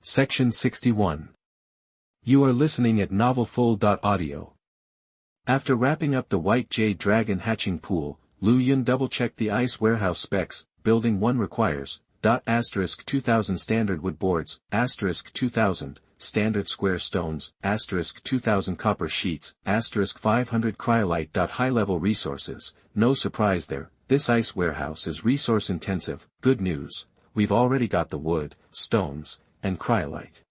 Section 61. You are listening at novelfull.audio. After wrapping up the white jade dragon hatching pool, Lu Yun double-checked the ice warehouse specs. Building 1 requires, **2000 standard wood boards, *2000, standard square stones, *2000 copper sheets, *500 cryolite. High-level resources. No surprise there, this ice warehouse is resource intensive. Good news, we've already got the wood, stones, and cryolite.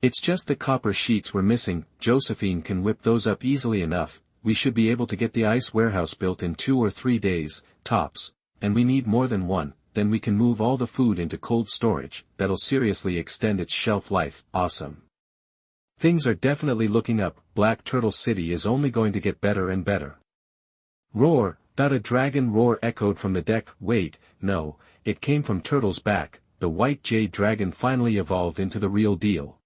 It's just the copper sheets we're missing. Josephine can whip those up easily enough. We should be able to get the ice warehouse built in 2 or 3 days, tops, and we need more than one. Then we can move all the food into cold storage. That'll seriously extend its shelf life. Awesome. Things are definitely looking up. Black Turtle City is only going to get better and better. Roar! A dragon roar echoed from the deck. Wait, no, it came from Turtle's back. The white jade dragon finally evolved into the real deal.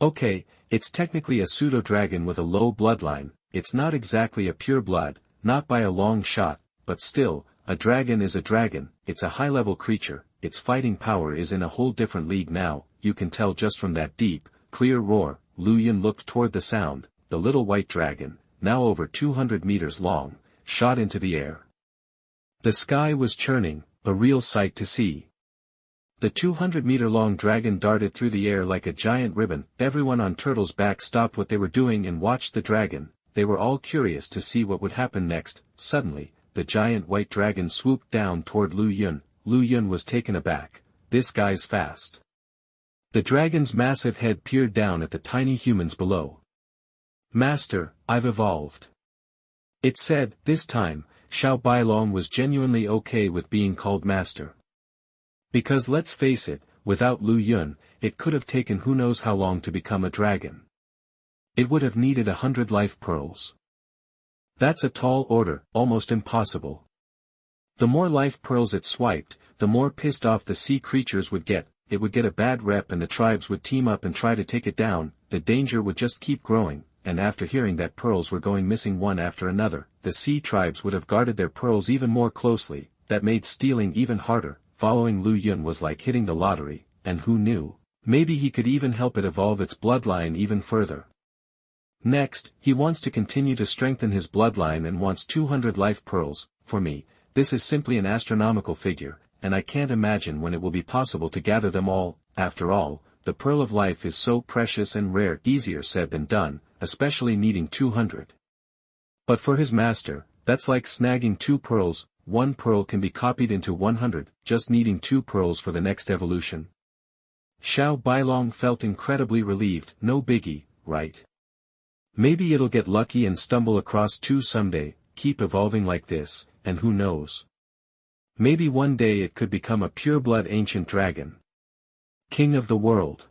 Okay, it's technically a pseudo-dragon with a low bloodline. It's not exactly a pure blood, not by a long shot, but still, a dragon is a dragon. It's a high-level creature. Its fighting power is in a whole different league now. You can tell just from that deep, clear roar. Lu Yun looked toward the sound. The little white dragon, now over 200 meters long, shot into the air. The sky was churning, a real sight to see. The 200-meter-long dragon darted through the air like a giant ribbon. Everyone on Turtle's back stopped what they were doing and watched the dragon. They were all curious to see what would happen next. Suddenly, the giant white dragon swooped down toward Lu Yun. Lu Yun was taken aback. This guy's fast. The dragon's massive head peered down at the tiny humans below. Master, I've evolved. It said. This time, Xiao Bailong was genuinely okay with being called master. Because let's face it, without Lu Yun, it could have taken who knows how long to become a dragon. It would have needed 100 life pearls. That's a tall order, almost impossible. The more life pearls it swiped, the more pissed off the sea creatures would get. It would get a bad rep and the tribes would team up and try to take it down. The danger would just keep growing, and after hearing that pearls were going missing one after another, the sea tribes would have guarded their pearls even more closely. That made stealing even harder. Following Lu Yun was like hitting the lottery, and who knew, maybe he could even help it evolve its bloodline even further. Next, he wants to continue to strengthen his bloodline and wants 200 life pearls. For me, this is simply an astronomical figure, and I can't imagine when it will be possible to gather them all. After all, the pearl of life is so precious and rare. Easier said than done, especially needing 200. But for his master, that's like snagging 2 pearls. 1 pearl can be copied into 100, just needing 2 pearls for the next evolution. Xiao Bailong felt incredibly relieved. No biggie, right? Maybe it'll get lucky and stumble across 2 someday. Keep evolving like this, and who knows? Maybe one day it could become a pure-blood ancient dragon. King of the world.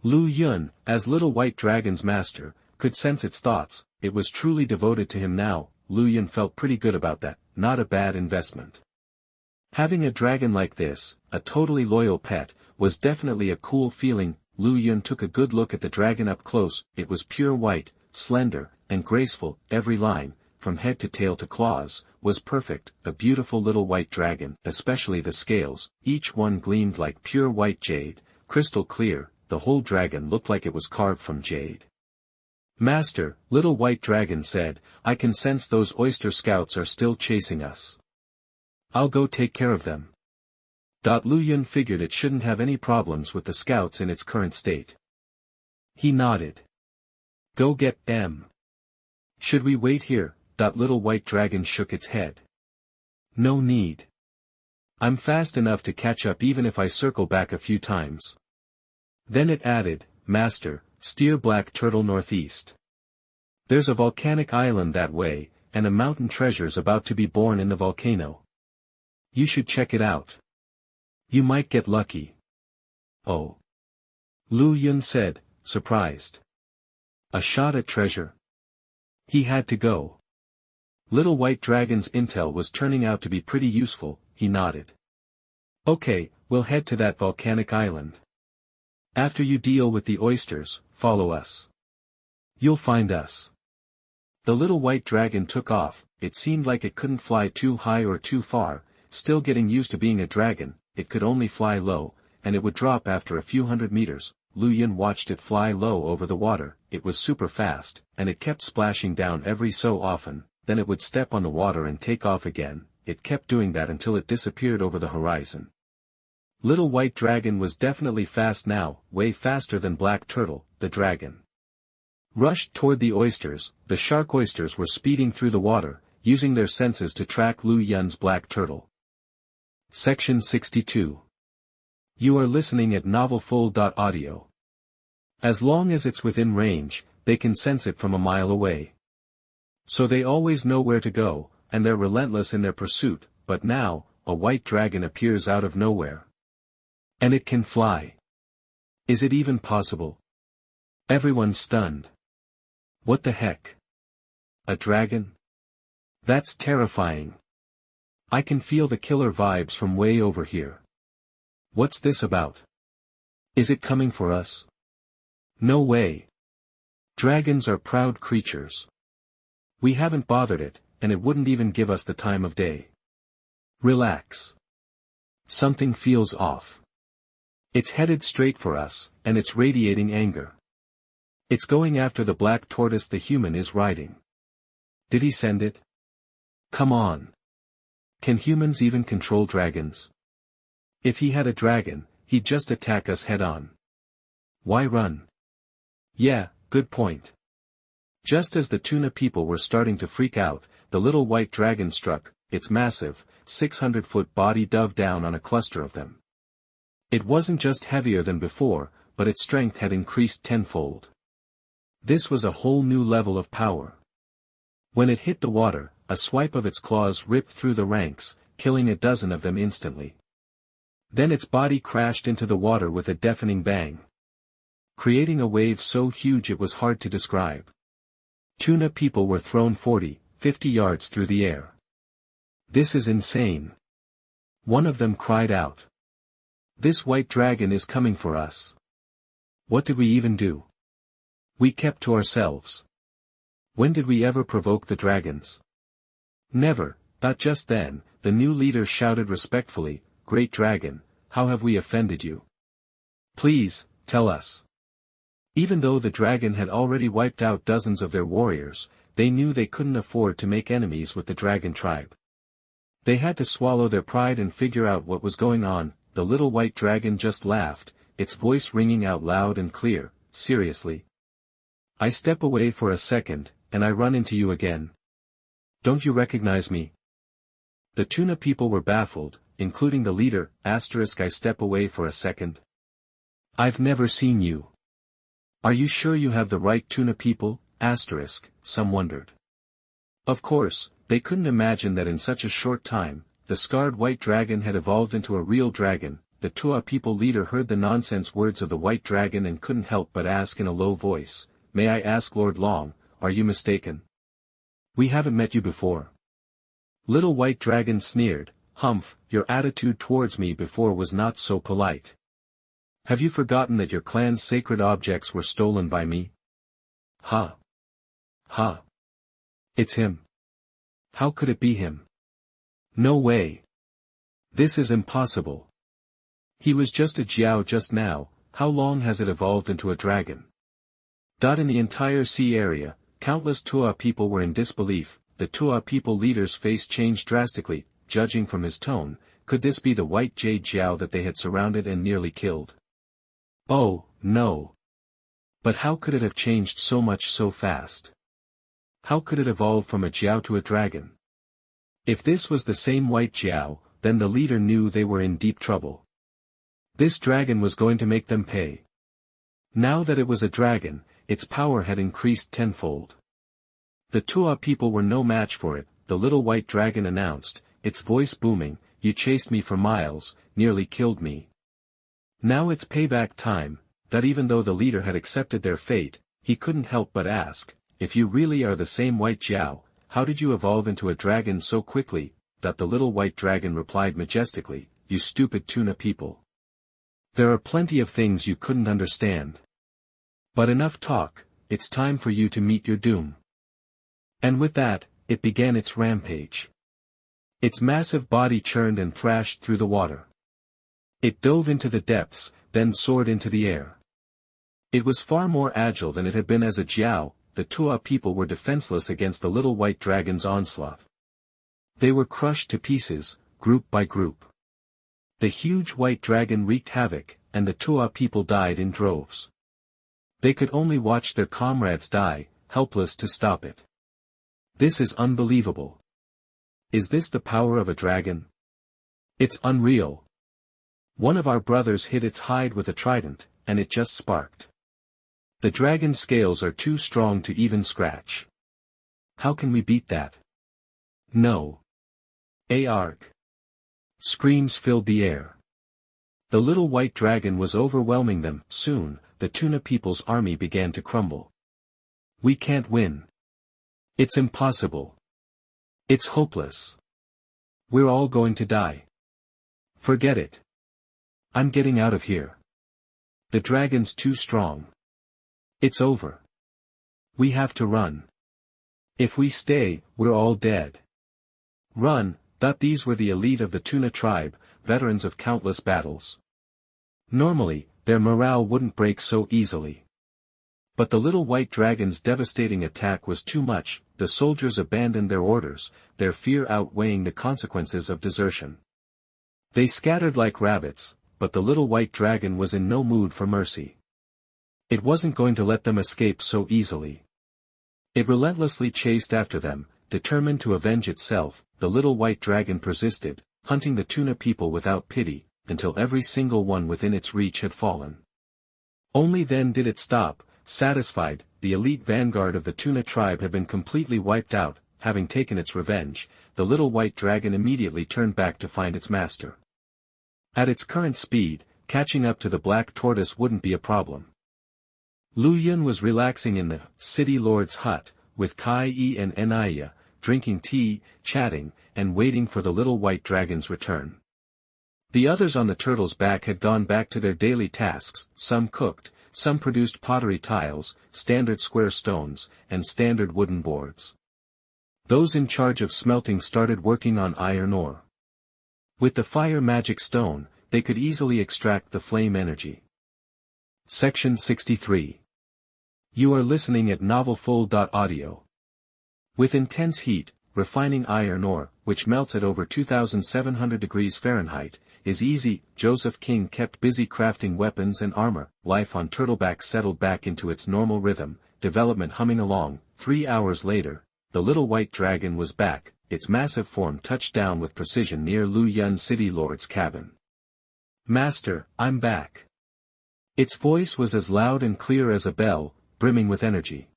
Lu Yun, as Little White Dragon's master, could sense its thoughts. It was truly devoted to him now. Lu Yun felt pretty good about that. Not a bad investment. Having a dragon like this, a totally loyal pet, was definitely a cool feeling. Lu Yun took a good look at the dragon up close. It was pure white, slender, and graceful. Every line, from head to tail to claws, was perfect. A beautiful little white dragon, especially the scales. Each one gleamed like pure white jade, crystal clear. The whole dragon looked like it was carved from jade. Master, Little White Dragon said, I can sense those oyster scouts are still chasing us. I'll go take care of them. Lu Yun figured it shouldn't have any problems with the scouts in its current state. He nodded. Go get them. Should we wait here? Little White Dragon shook its head. No need. I'm fast enough to catch up even if I circle back a few times. Then it added, Master, steer Black Turtle northeast. There's a volcanic island that way, and a mountain treasure's about to be born in the volcano. You should check it out. You might get lucky. Oh. Lu Yun said, surprised. A shot at treasure? He had to go. Little White Dragon's intel was turning out to be pretty useful. He nodded. Okay, we'll head to that volcanic island. After you deal with the oysters, follow us. You'll find us. The little white dragon took off. It seemed like it couldn't fly too high or too far. Still getting used to being a dragon, it could only fly low. and it would drop after a few hundred meters. Lu Yun watched it fly low over the water. It was super fast, and it kept splashing down every so often, then it would step on the water and take off again. It kept doing that until it disappeared over the horizon. Little White Dragon was definitely fast now, way faster than Black Turtle, the dragon. Rushed toward the oysters. The shark oysters were speeding through the water, using their senses to track Lu Yun's Black Turtle. Section 62. You are listening at novelfull.audio. As long as it's within range, they can sense it from a mile away. So they always know where to go, and they're relentless in their pursuit. But now, a white dragon appears out of nowhere. And it can fly. Is it even possible? Everyone's stunned. What the heck? A dragon? That's terrifying. I can feel the killer vibes from way over here. What's this about? Is it coming for us? No way. Dragons are proud creatures. We haven't bothered it, and it wouldn't even give us the time of day. Relax. Something feels off. It's headed straight for us, and it's radiating anger. It's going after the black tortoise the human is riding. Did he send it? Come on. Can humans even control dragons? If he had a dragon, he'd just attack us head-on. Why run? Yeah, good point. Just as the tuna people were starting to freak out, the little white dragon struck. Its massive, 600-foot body dove down on a cluster of them. It wasn't just heavier than before, but its strength had increased tenfold. This was a whole new level of power. When it hit the water, a swipe of its claws ripped through the ranks, killing a dozen of them instantly. Then its body crashed into the water with a deafening bang, creating a wave so huge it was hard to describe. Tuna people were thrown 40, 50 yards through the air. This is insane. One of them cried out. This white dragon is coming for us. What did we even do? We kept to ourselves. When did we ever provoke the dragons? Never. Not just then. The new leader shouted respectfully, Great Dragon, how have we offended you? Please, tell us. Even though the dragon had already wiped out dozens of their warriors, they knew they couldn't afford to make enemies with the dragon tribe. They had to swallow their pride and figure out what was going on. The little white dragon just laughed, its voice ringing out loud and clear. Seriously? I step away for a second, and I run into you again. Don't you recognize me? The tuna people were baffled, including the leader. I step away for a second. I've never seen you. Are you sure you have the right tuna people? Some wondered. Of course, they couldn't imagine that in such a short time, the scarred white dragon had evolved into a real dragon. The Tua people leader heard the nonsense words of the white dragon and couldn't help but ask in a low voice, May I ask Lord Long, are you mistaken? We haven't met you before. Little white dragon sneered, Humph, your attitude towards me before was not so polite. Have you forgotten that your clan's sacred objects were stolen by me? Ha! Ha! It's him. How could it be him? No way. This is impossible. He was just a Jiao just now. How long has it evolved into a dragon? In the entire sea area, countless Tua people were in disbelief. The Tua people leader's face changed drastically. Judging from his tone, could this be the white jade Jiao that they had surrounded and nearly killed? Oh, no. But how could it have changed so much so fast? How could it evolve from a Jiao to a dragon? If this was the same white Jiao, then the leader knew they were in deep trouble. This dragon was going to make them pay. Now that it was a dragon, its power had increased tenfold. The Tua people were no match for it. The little white dragon announced, its voice booming, You chased me for miles, nearly killed me. Now it's payback time. That even though the leader had accepted their fate, he couldn't help but ask, if you really are the same white Jiao, how did you evolve into a dragon so quickly? That the little white dragon replied majestically, You stupid tuna people. There are plenty of things you couldn't understand. But enough talk, it's time for you to meet your doom. And with that, it began its rampage. Its massive body churned and thrashed through the water. It dove into the depths, then soared into the air. It was far more agile than it had been as a Jiao. The Tua people were defenseless against the little white dragon's onslaught. They were crushed to pieces, group by group. The huge white dragon wreaked havoc, and the Tua people died in droves. They could only watch their comrades die, helpless to stop it. This is unbelievable. Is this the power of a dragon? It's unreal. One of our brothers hit its hide with a trident, and it just sparked. The dragon's scales are too strong to even scratch. How can we beat that? No. Arg. Screams filled the air. The little white dragon was overwhelming them. Soon, the tuna people's army began to crumble. We can't win. It's impossible. It's hopeless. We're all going to die. Forget it. I'm getting out of here. The dragon's too strong. It's over. We have to run. If we stay, we're all dead. Run. These were the elite of the tuna tribe, veterans of countless battles. Normally, their morale wouldn't break so easily. But the little white dragon's devastating attack was too much. The soldiers abandoned their orders, their fear outweighing the consequences of desertion. They scattered like rabbits, but the little white dragon was in no mood for mercy. It wasn't going to let them escape so easily. It relentlessly chased after them, determined to avenge itself. The little white dragon persisted, hunting the tuna people without pity, until every single one within its reach had fallen. Only then did it stop, satisfied. The elite vanguard of the tuna tribe had been completely wiped out. Having taken its revenge, the little white dragon immediately turned back to find its master. At its current speed, catching up to the black tortoise wouldn't be a problem. Lu Yun was relaxing in the city lord's hut, with Kai Yi and Anaya, drinking tea, chatting, and waiting for the little white dragon's return. The others on the turtle's back had gone back to their daily tasks. Some cooked, some produced pottery tiles, standard square stones, and standard wooden boards. Those in charge of smelting started working on iron ore. With the fire magic stone, they could easily extract the flame energy. Section 63. You are listening at novelfull.audio. With intense heat, refining iron ore, which melts at over 2,700 degrees Fahrenheit, is easy. Joseph King kept busy crafting weapons and armor. Life on Turtleback settled back into its normal rhythm, development humming along. 3 hours later, the little white dragon was back. Its massive form touched down with precision near Lu Yun City Lord's cabin. Master, I'm back. Its voice was as loud and clear as a bell, brimming with energy.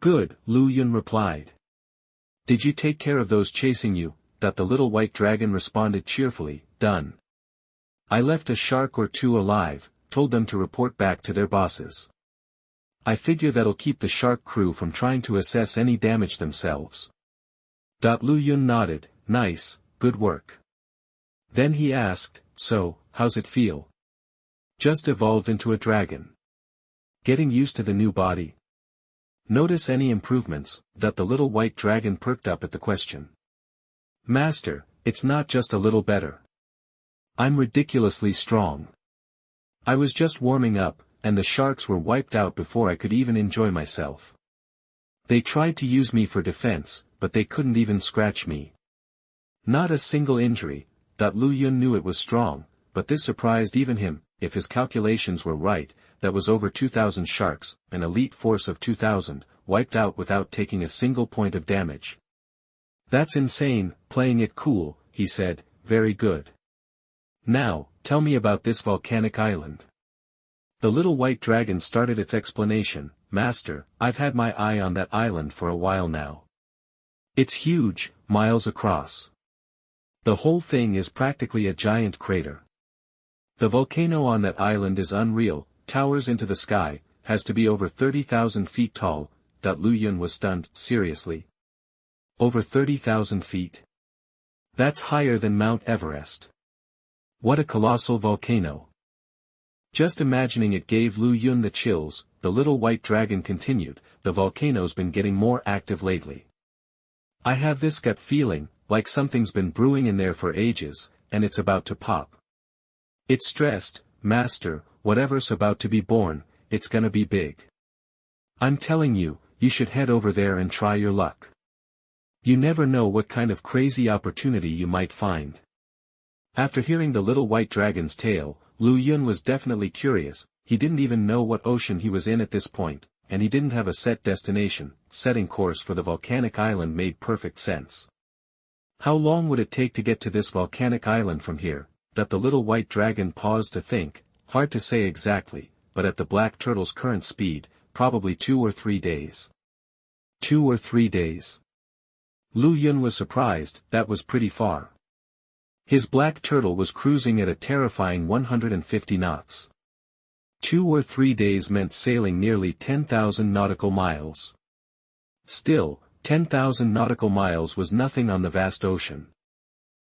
Good, Lu Yun replied. Did you take care of those chasing you? The little white dragon responded cheerfully. Done. I left a shark or two alive, told them to report back to their bosses. I figure that'll keep the shark crew from trying to assess any damage themselves. Lu Yun nodded. Nice, good work. Then he asked, so, how's it feel? Just evolved into a dragon. Getting used to the new body? Notice any improvements? The little white dragon perked up at the question. Master, it's not just a little better. I'm ridiculously strong. I was just warming up, and the sharks were wiped out before I could even enjoy myself. They tried to use me for defense, but they couldn't even scratch me. Not a single injury. Lu Yun knew it was strong, but this surprised even him. If his calculations were right, that was over 2,000 sharks, an elite force of 2,000, wiped out without taking a single point of damage. That's insane. Playing it cool, he said. Very good. Now, tell me about this volcanic island. The little white dragon started its explanation. Master, I've had my eye on that island for a while now. It's huge, miles across. The whole thing is practically a giant crater. The volcano on that island is unreal, towers into the sky, has to be over 30,000 feet tall. Lu Yun was stunned. Seriously? Over 30,000 feet? That's higher than Mount Everest. What a colossal volcano. Just imagining it gave Lu Yun the chills. The little white dragon continued, the volcano's been getting more active lately. I have this gut feeling, like something's been brewing in there for ages, and it's about to pop. It's stressed, master, whatever's about to be born, it's gonna be big. I'm telling you, you should head over there and try your luck. You never know what kind of crazy opportunity you might find. After hearing the little white dragon's tale, Lu Yun was definitely curious. He didn't even know what ocean he was in at this point, and he didn't have a set destination. Setting course for the volcanic island made perfect sense. How long would it take to get to this volcanic island from here? That the little white dragon paused to think. Hard to say exactly, but at the black turtle's current speed, probably 2 or 3 days. 2 or 3 days. Lu Yun was surprised. That was pretty far. His black turtle was cruising at a terrifying 150 knots. 2 or 3 days meant sailing nearly 10,000 nautical miles. Still, 10,000 nautical miles was nothing on the vast ocean.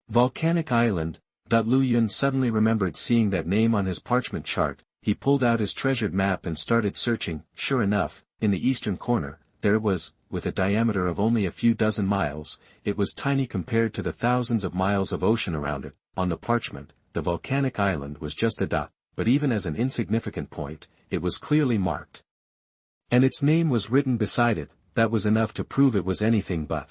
Volcanic Island. Lu Yun suddenly remembered seeing that name on his parchment chart. He pulled out his treasured map and started searching. Sure enough, in the eastern corner, there it was, with a diameter of only a few dozen miles. It was tiny compared to the thousands of miles of ocean around it. On the parchment, the volcanic island was just a dot, but even as an insignificant point, it was clearly marked. And its name was written beside it. That was enough to prove it was anything but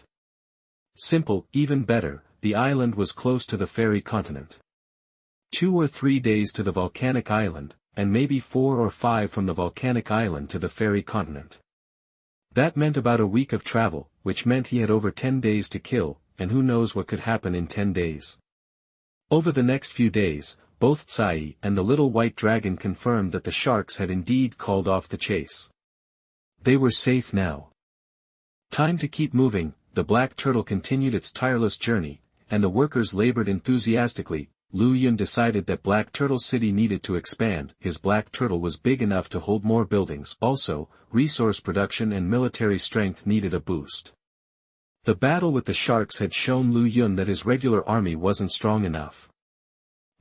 simple. Even better, the island was close to the fairy continent. 2 or 3 days to the volcanic island, and maybe 4 or 5 from the volcanic island to the fairy continent. That meant about a week of travel, which meant he had over 10 days to kill, and who knows what could happen in 10 days. Over the next few days, both Tsai and the little white dragon confirmed that the sharks had indeed called off the chase. They were safe now. Time to keep moving. The black turtle continued its tireless journey, and the workers labored enthusiastically. Lu Yun decided that Black Turtle City needed to expand. His black turtle was big enough to hold more buildings. Also, resource production and military strength needed a boost. The battle with the sharks had shown Lu Yun that his regular army wasn't strong enough.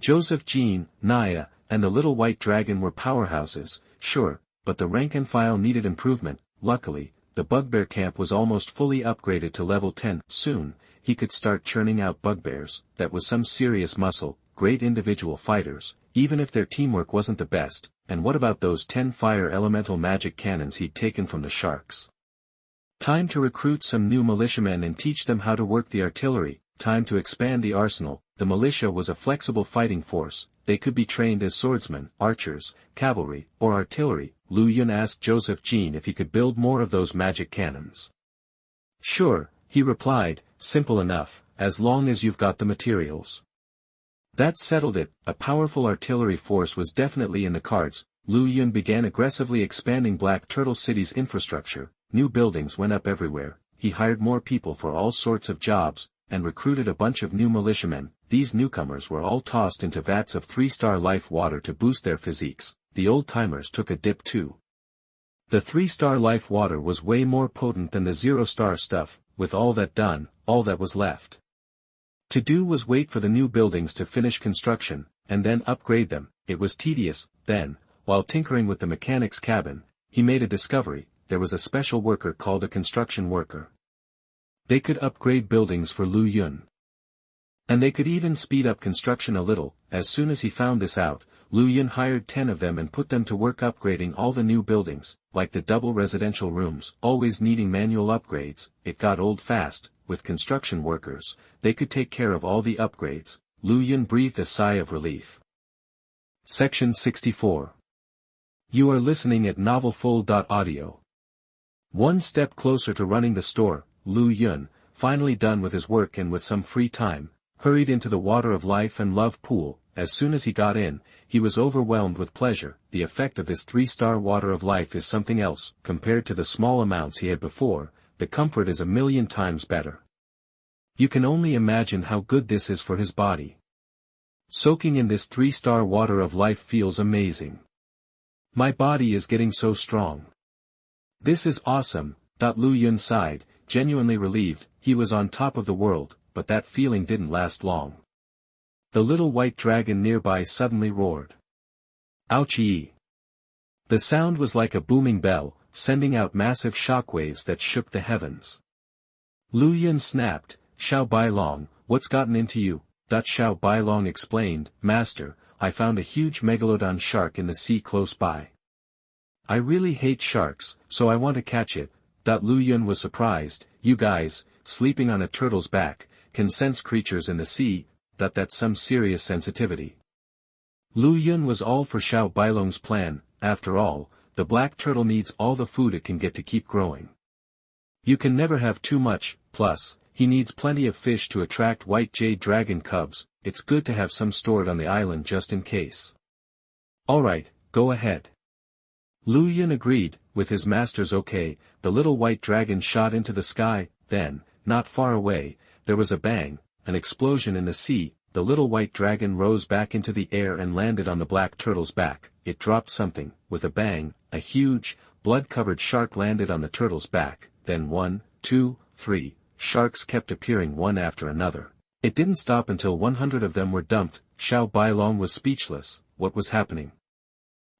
Joseph, Jean, Naya, and the little white dragon were powerhouses, sure, but the rank and file needed improvement. Luckily, the bugbear camp was almost fully upgraded to level 10. Soon, he could start churning out bugbears. That was some serious muscle. Great individual fighters, even if their teamwork wasn't the best. And what about those 10 fire elemental magic cannons he'd taken from the sharks? Time to recruit some new militiamen and teach them how to work the artillery. Time to expand the arsenal. The militia was a flexible fighting force. They could be trained as swordsmen, archers, cavalry, or artillery. Lu Yun asked Joseph Jean if he could build more of those magic cannons. Sure, he replied, simple enough, as long as you've got the materials. That settled it. A powerful artillery force was definitely in the cards. Lu Yun began aggressively expanding Black Turtle City's infrastructure. New buildings went up everywhere. He hired more people for all sorts of jobs, and recruited a bunch of new militiamen. These newcomers were all tossed into vats of 3-star life water to boost their physiques. The old-timers took a dip too. The 3-star life water was way more potent than the 0-star stuff. With all that done, all that was left to do was wait for the new buildings to finish construction, and then upgrade them. It was tedious. Then, while tinkering with the mechanic's cabin, he made a discovery. There was a special worker called a construction worker. They could upgrade buildings for Lu Yun. And they could even speed up construction a little. As soon as he found this out, Lu Yun hired 10 of them and put them to work upgrading all the new buildings, like the double residential rooms, always needing manual upgrades. It got old fast. With construction workers, they could take care of all the upgrades. Lu Yun breathed a sigh of relief. Section 64. You are listening at novelfull.audio. One step closer to running the store, Lu Yun, finally done with his work and with some free time, hurried into the Water of Life and Love pool. As soon as he got in, he was overwhelmed with pleasure. The effect of this 3-star Water of Life is something else. Compared to the small amounts he had before, the comfort is 1,000,000 times better. You can only imagine how good this is for his body. Soaking in this 3-star Water of Life feels amazing. My body is getting so strong. This is awesome. Lu Yun sighed, genuinely relieved. He was on top of the world, but that feeling didn't last long. The little white dragon nearby suddenly roared. Ouchie! The sound was like a booming bell, sending out massive shockwaves that shook the heavens. Lu Yun snapped, Xiao Bailong, what's gotten into you? Xiao Bailong explained, Master, I found a huge megalodon shark in the sea close by. I really hate sharks, so I want to catch it. Lu Yun was surprised. You guys, sleeping on a turtle's back, can sense creatures in the sea. That's some serious sensitivity. Lu Yun was all for Xiao Bailong's plan. After all, the black turtle needs all the food it can get to keep growing. You can never have too much, plus, he needs plenty of fish to attract white jade dragon cubs. It's good to have some stored on the island just in case. Alright, go ahead. Lu Yun agreed. With his master's okay, the little white dragon shot into the sky. Then, not far away, there was a bang, an explosion in the sea. The little white dragon rose back into the air and landed on the black turtle's back. It dropped something. With a bang, a huge, blood-covered shark landed on the turtle's back. Then 1, 2, 3, sharks kept appearing one after another. It didn't stop until 100 of them were dumped. Xiao Bailong was speechless. What was happening?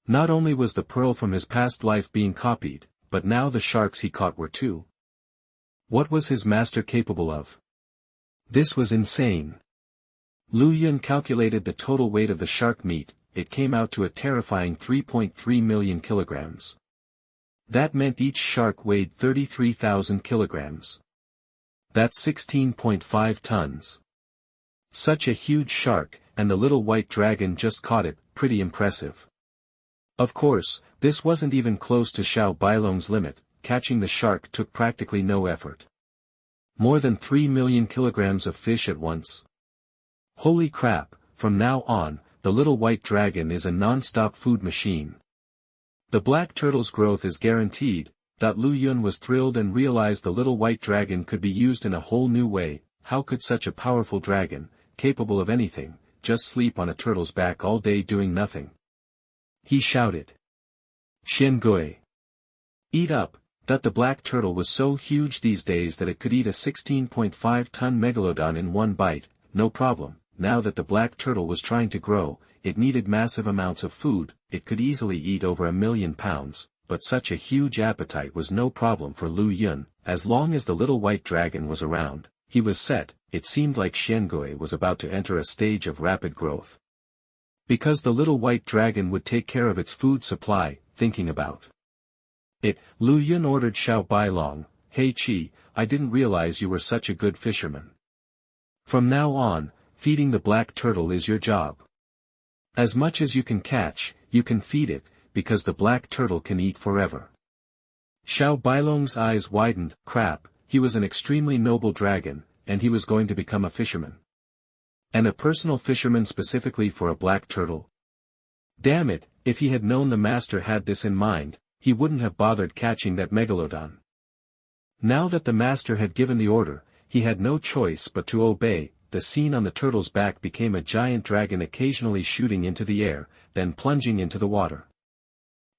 Not only was the pearl from his past life being copied, but now the sharks he caught were too. What was his master capable of? This was insane. Lu Yun calculated the total weight of the shark meat. It came out to a terrifying 3.3 million kilograms. That meant each shark weighed 33,000 kilograms. That's 16.5 tons. Such a huge shark, and the little white dragon just caught it. Pretty impressive. Of course, this wasn't even close to Xiao Bailong's limit. Catching the shark took practically no effort. More than 3 million kilograms of fish at once. Holy crap, from now on, the little white dragon is a non-stop food machine. The black turtle's growth is guaranteed. Lu Yun was thrilled and realized the little white dragon could be used in a whole new way. How could such a powerful dragon, capable of anything, just sleep on a turtle's back all day doing nothing? He shouted. Xian Gui. Eat up. The black turtle was so huge these days that it could eat a 16.5-ton megalodon in one bite. No problem. Now that the black turtle was trying to grow, it needed massive amounts of food. It could easily eat over 1 million pounds, but such a huge appetite was no problem for Lu Yun. As long as the little white dragon was around, he was set. It seemed like Xiangui was about to enter a stage of rapid growth. Because the little white dragon would take care of its food supply. Thinking about it, Lu Yun ordered Xiao Bailong, "Hey Chi, I didn't realize you were such a good fisherman. From now on, feeding the black turtle is your job. As much as you can catch, you can feed it, because the black turtle can eat forever." Xiao Bailong's eyes widened. Crap, he was an extremely noble dragon, and he was going to become a fisherman. And a personal fisherman specifically for a black turtle? Damn it, if he had known the master had this in mind, he wouldn't have bothered catching that megalodon. Now that the master had given the order, he had no choice but to obey. The scene on the turtle's back became a giant dragon occasionally shooting into the air, then plunging into the water.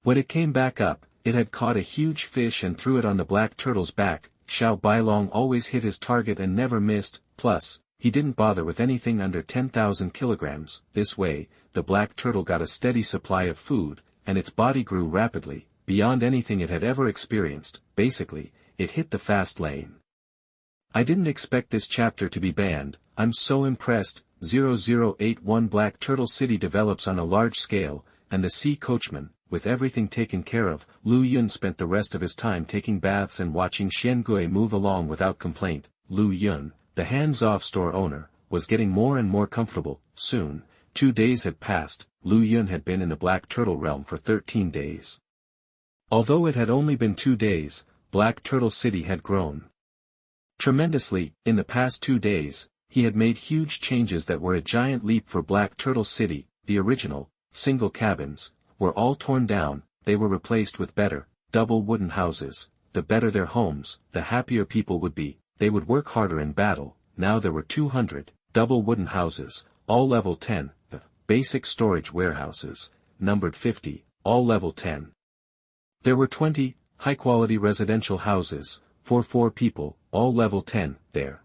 When it came back up, it had caught a huge fish and threw it on the black turtle's back. Xiao Bailong always hit his target and never missed, plus, he didn't bother with anything under 10,000 kilograms. This way, the black turtle got a steady supply of food, and its body grew rapidly, beyond anything it had ever experienced. Basically, it hit the fast lane. I didn't expect this chapter to be banned. I'm so impressed. 0081 Black Turtle City develops on a large scale, and the sea coachman, with everything taken care of. Lu Yun spent the rest of his time taking baths and watching Xiangui move along without complaint. Lu Yun, the hands-off store owner, was getting more and more comfortable. Soon, 2 days had passed. Lu Yun had been in the Black Turtle realm for 13 days. Although it had only been 2 days, Black Turtle City had grown tremendously. In the past 2 days, he had made huge changes that were a giant leap for Black Turtle City. The original, single cabins, were all torn down. They were replaced with better, double wooden houses. The better their homes, the happier people would be. They would work harder in battle. Now there were 200, double wooden houses, all level 10, basic storage warehouses, numbered 50, all level 10. There were 20, high-quality residential houses, for 4 people, all level 10, there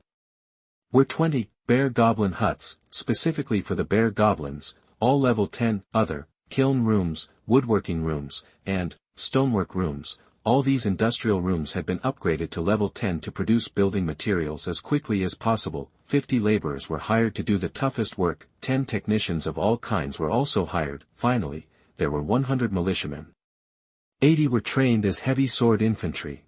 were 20, bear goblin huts, specifically for the bear goblins, all level 10, other, kiln rooms, woodworking rooms, and stonework rooms, all these industrial rooms had been upgraded to level 10 to produce building materials as quickly as possible. 50 laborers were hired to do the toughest work, 10 technicians of all kinds were also hired. Finally, there were 100 militiamen. 80 were trained as heavy sword infantry.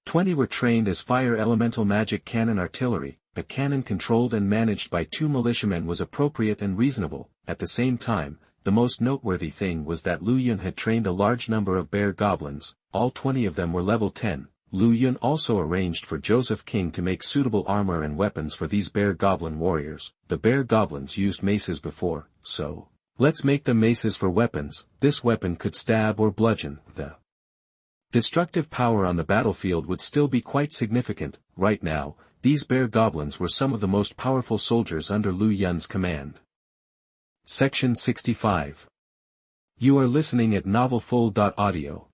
20 were trained as fire elemental magic cannon artillery. A cannon controlled and managed by 2 militiamen was appropriate and reasonable. At the same time, the most noteworthy thing was that Lu Yun had trained a large number of bear goblins, all 20 of them were level 10. Lu Yun also arranged for Joseph King to make suitable armor and weapons for these bear goblin warriors. The bear goblins used maces before, so let's make them maces for weapons. This weapon could stab or bludgeon. The destructive power on the battlefield would still be quite significant. Right now, these bear goblins were some of the most powerful soldiers under Lu Yun's command. Section 65. You are listening at novelfull.audio.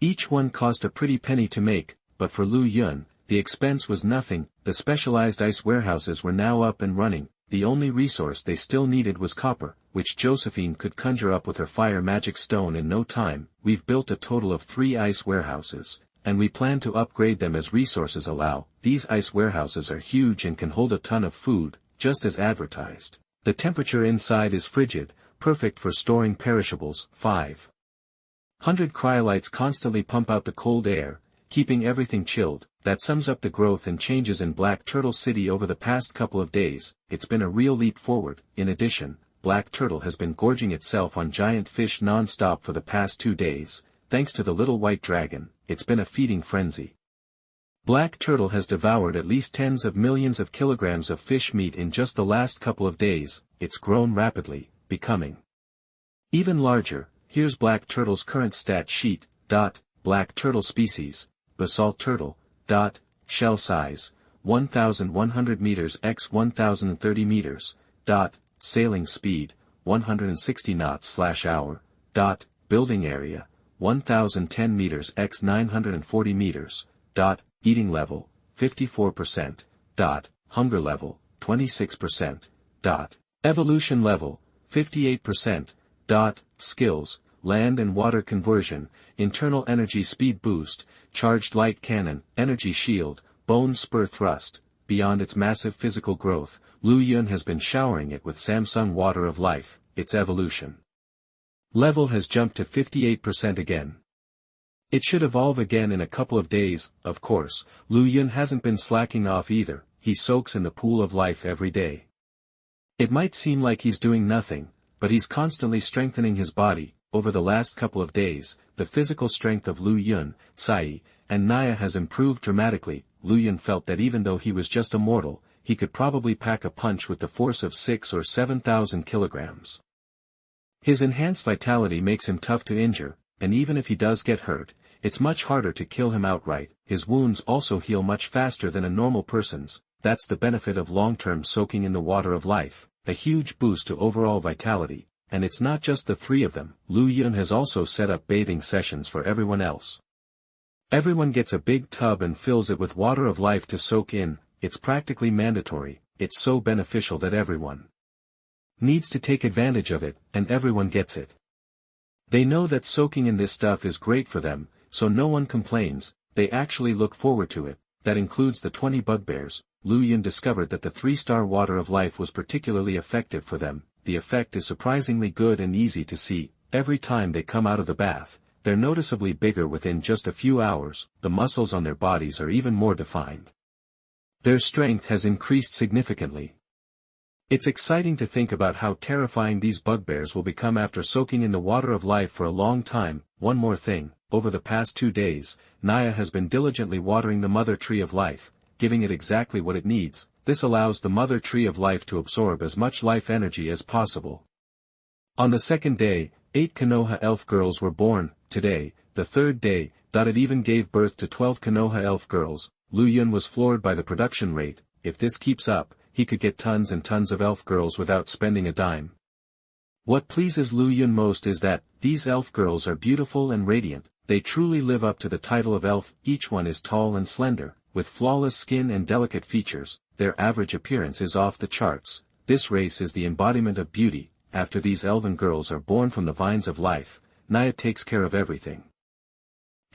Each one cost a pretty penny to make, but for Lu Yun, the expense was nothing. The specialized ice warehouses were now up and running. The only resource they still needed was copper, which Josephine could conjure up with her fire magic stone in no time. We've built a total of 3 ice warehouses, and we plan to upgrade them as resources allow. These ice warehouses are huge and can hold a ton of food, just as advertised. The temperature inside is frigid, perfect for storing perishables. 500 cryolites constantly pump out the cold air, keeping everything chilled. That sums up the growth and changes in Black Turtle City over the past couple of days. It's been a real leap forward. In addition, Black Turtle has been gorging itself on giant fish non-stop for the past 2 days. Thanks to the little white dragon, it's been a feeding frenzy. Black Turtle has devoured at least tens of millions of kilograms of fish meat in just the last couple of days. It's grown rapidly, becoming even larger. Here's Black Turtle's current stat sheet. Black Turtle species, basalt turtle. Shell size, 1,100 meters x 1,030 meters. Sailing speed, 160 knots/hour. Building area, 1,010 meters x 940 meters. Eating level, 54%. Hunger level, 26%. Evolution level, 58%. Skills, land and water conversion, internal energy speed boost, charged light cannon, energy shield, bone spur thrust. Beyond its massive physical growth, Lu Yun has been showering it with Samsung Water of Life. Its evolution level has jumped to 58% again. It should evolve again in a couple of days. Of course, Lu Yun hasn't been slacking off either. He soaks in the pool of life every day. It might seem like he's doing nothing, but he's constantly strengthening his body. Over the last couple of days, the physical strength of Lu Yun, Tsai, and Naya has improved dramatically. Lu Yun felt that even though he was just a mortal, he could probably pack a punch with the force of 6,000 or 7,000 kilograms. His enhanced vitality makes him tough to injure, and even if he does get hurt, it's much harder to kill him outright. His wounds also heal much faster than a normal person's. That's the benefit of long-term soaking in the water of life, a huge boost to overall vitality. And it's not just the 3 of them. Lu Yun has also set up bathing sessions for everyone else. Everyone gets a big tub and fills it with water of life to soak in. It's practically mandatory. It's so beneficial that everyone needs to take advantage of it, and everyone gets it. They know that soaking in this stuff is great for them, so no one complains. They actually look forward to it. That includes the 20 bugbears. Lu Yun discovered that the 3-star water of life was particularly effective for them. The effect is surprisingly good and easy to see. Every time they come out of the bath, they're noticeably bigger within just a few hours. The muscles on their bodies are even more defined. Their strength has increased significantly. It's exciting to think about how terrifying these bugbears will become after soaking in the water of life for a long time. One more thing, over the past 2 days, Naya has been diligently watering the mother tree of life, giving it exactly what it needs. This allows the mother tree of life to absorb as much life energy as possible. On the 2nd day, 8 Konoha elf girls were born. Today, the 3rd day, it even gave birth to 12 Konoha elf girls. Lu Yun was floored by the production rate. If this keeps up, he could get tons and tons of elf girls without spending a dime. What pleases Lu Yun most is that these elf girls are beautiful and radiant. They truly live up to the title of elf. Each one is tall and slender, with flawless skin and delicate features. Their average appearance is off the charts. This race is the embodiment of beauty. After these elven girls are born from the vines of life, Naya takes care of everything.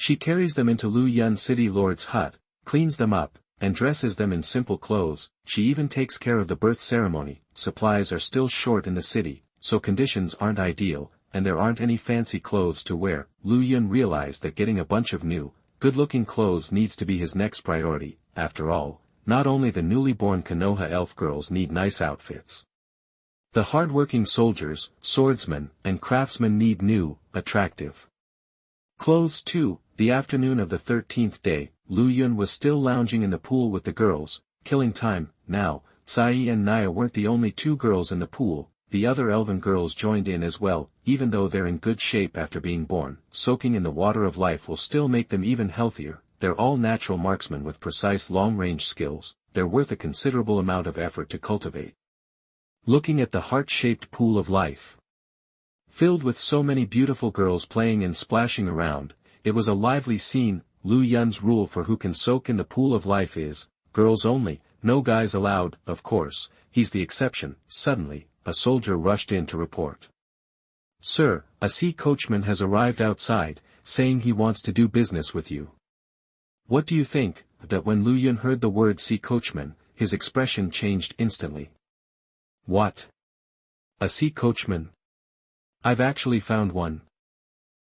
She carries them into Lu Yun City Lord's hut, cleans them up, and dresses them in simple clothes. She even takes care of the birth ceremony. Supplies are still short in the city, so conditions aren't ideal, and there aren't any fancy clothes to wear. Lu Yun realized that getting a bunch of new, good-looking clothes needs to be his next priority. After all, not only the newly born Konoha elf girls need nice outfits. The hard-working soldiers, swordsmen, and craftsmen need new, attractive clothes too. The afternoon of the 13th day, Lu Yun was still lounging in the pool with the girls, killing time. Now, Sai and Naya weren't the only two girls in the pool. The other elven girls joined in as well. Even though they're in good shape after being born, soaking in the water of life will still make them even healthier. They're all natural marksmen with precise long-range skills. They're worth a considerable amount of effort to cultivate. Looking at the heart-shaped pool of life, filled with so many beautiful girls playing and splashing around, it was a lively scene. Lu Yun's rule for who can soak in the pool of life is, girls only, no guys allowed. Of course, he's the exception. Suddenly, a soldier rushed in to report. "Sir, a sea coachman has arrived outside, saying he wants to do business with you." What do you think? That when Lu Yun heard the word sea coachman, his expression changed instantly. What? A sea coachman? I've actually found one.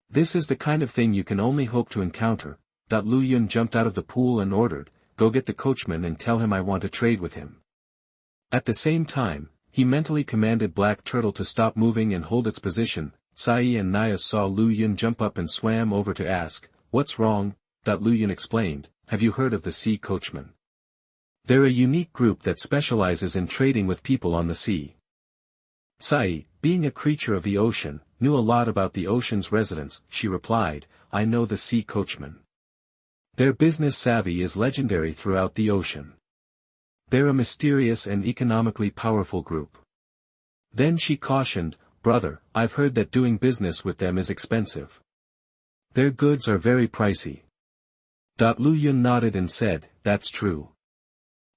This is the kind of thing you can only hope to encounter. Lu Yun jumped out of the pool and ordered, "Go get the coachman and tell him I want to trade with him." At the same time, he mentally commanded Black Turtle to stop moving and hold its position. Sai and Naya saw Lu Yun jump up and swam over to ask, "What's wrong?" Lu Yun explained, "Have you heard of the sea coachmen? They're a unique group that specializes in trading with people on the sea." Sai, being a creature of the ocean, knew a lot about the ocean's residents. She replied, "I know the sea coachmen. Their business savvy is legendary throughout the ocean. They're a mysterious and economically powerful group." Then she cautioned, "Brother, I've heard that doing business with them is expensive. Their goods are very pricey." Lu Yun nodded and said, "That's true.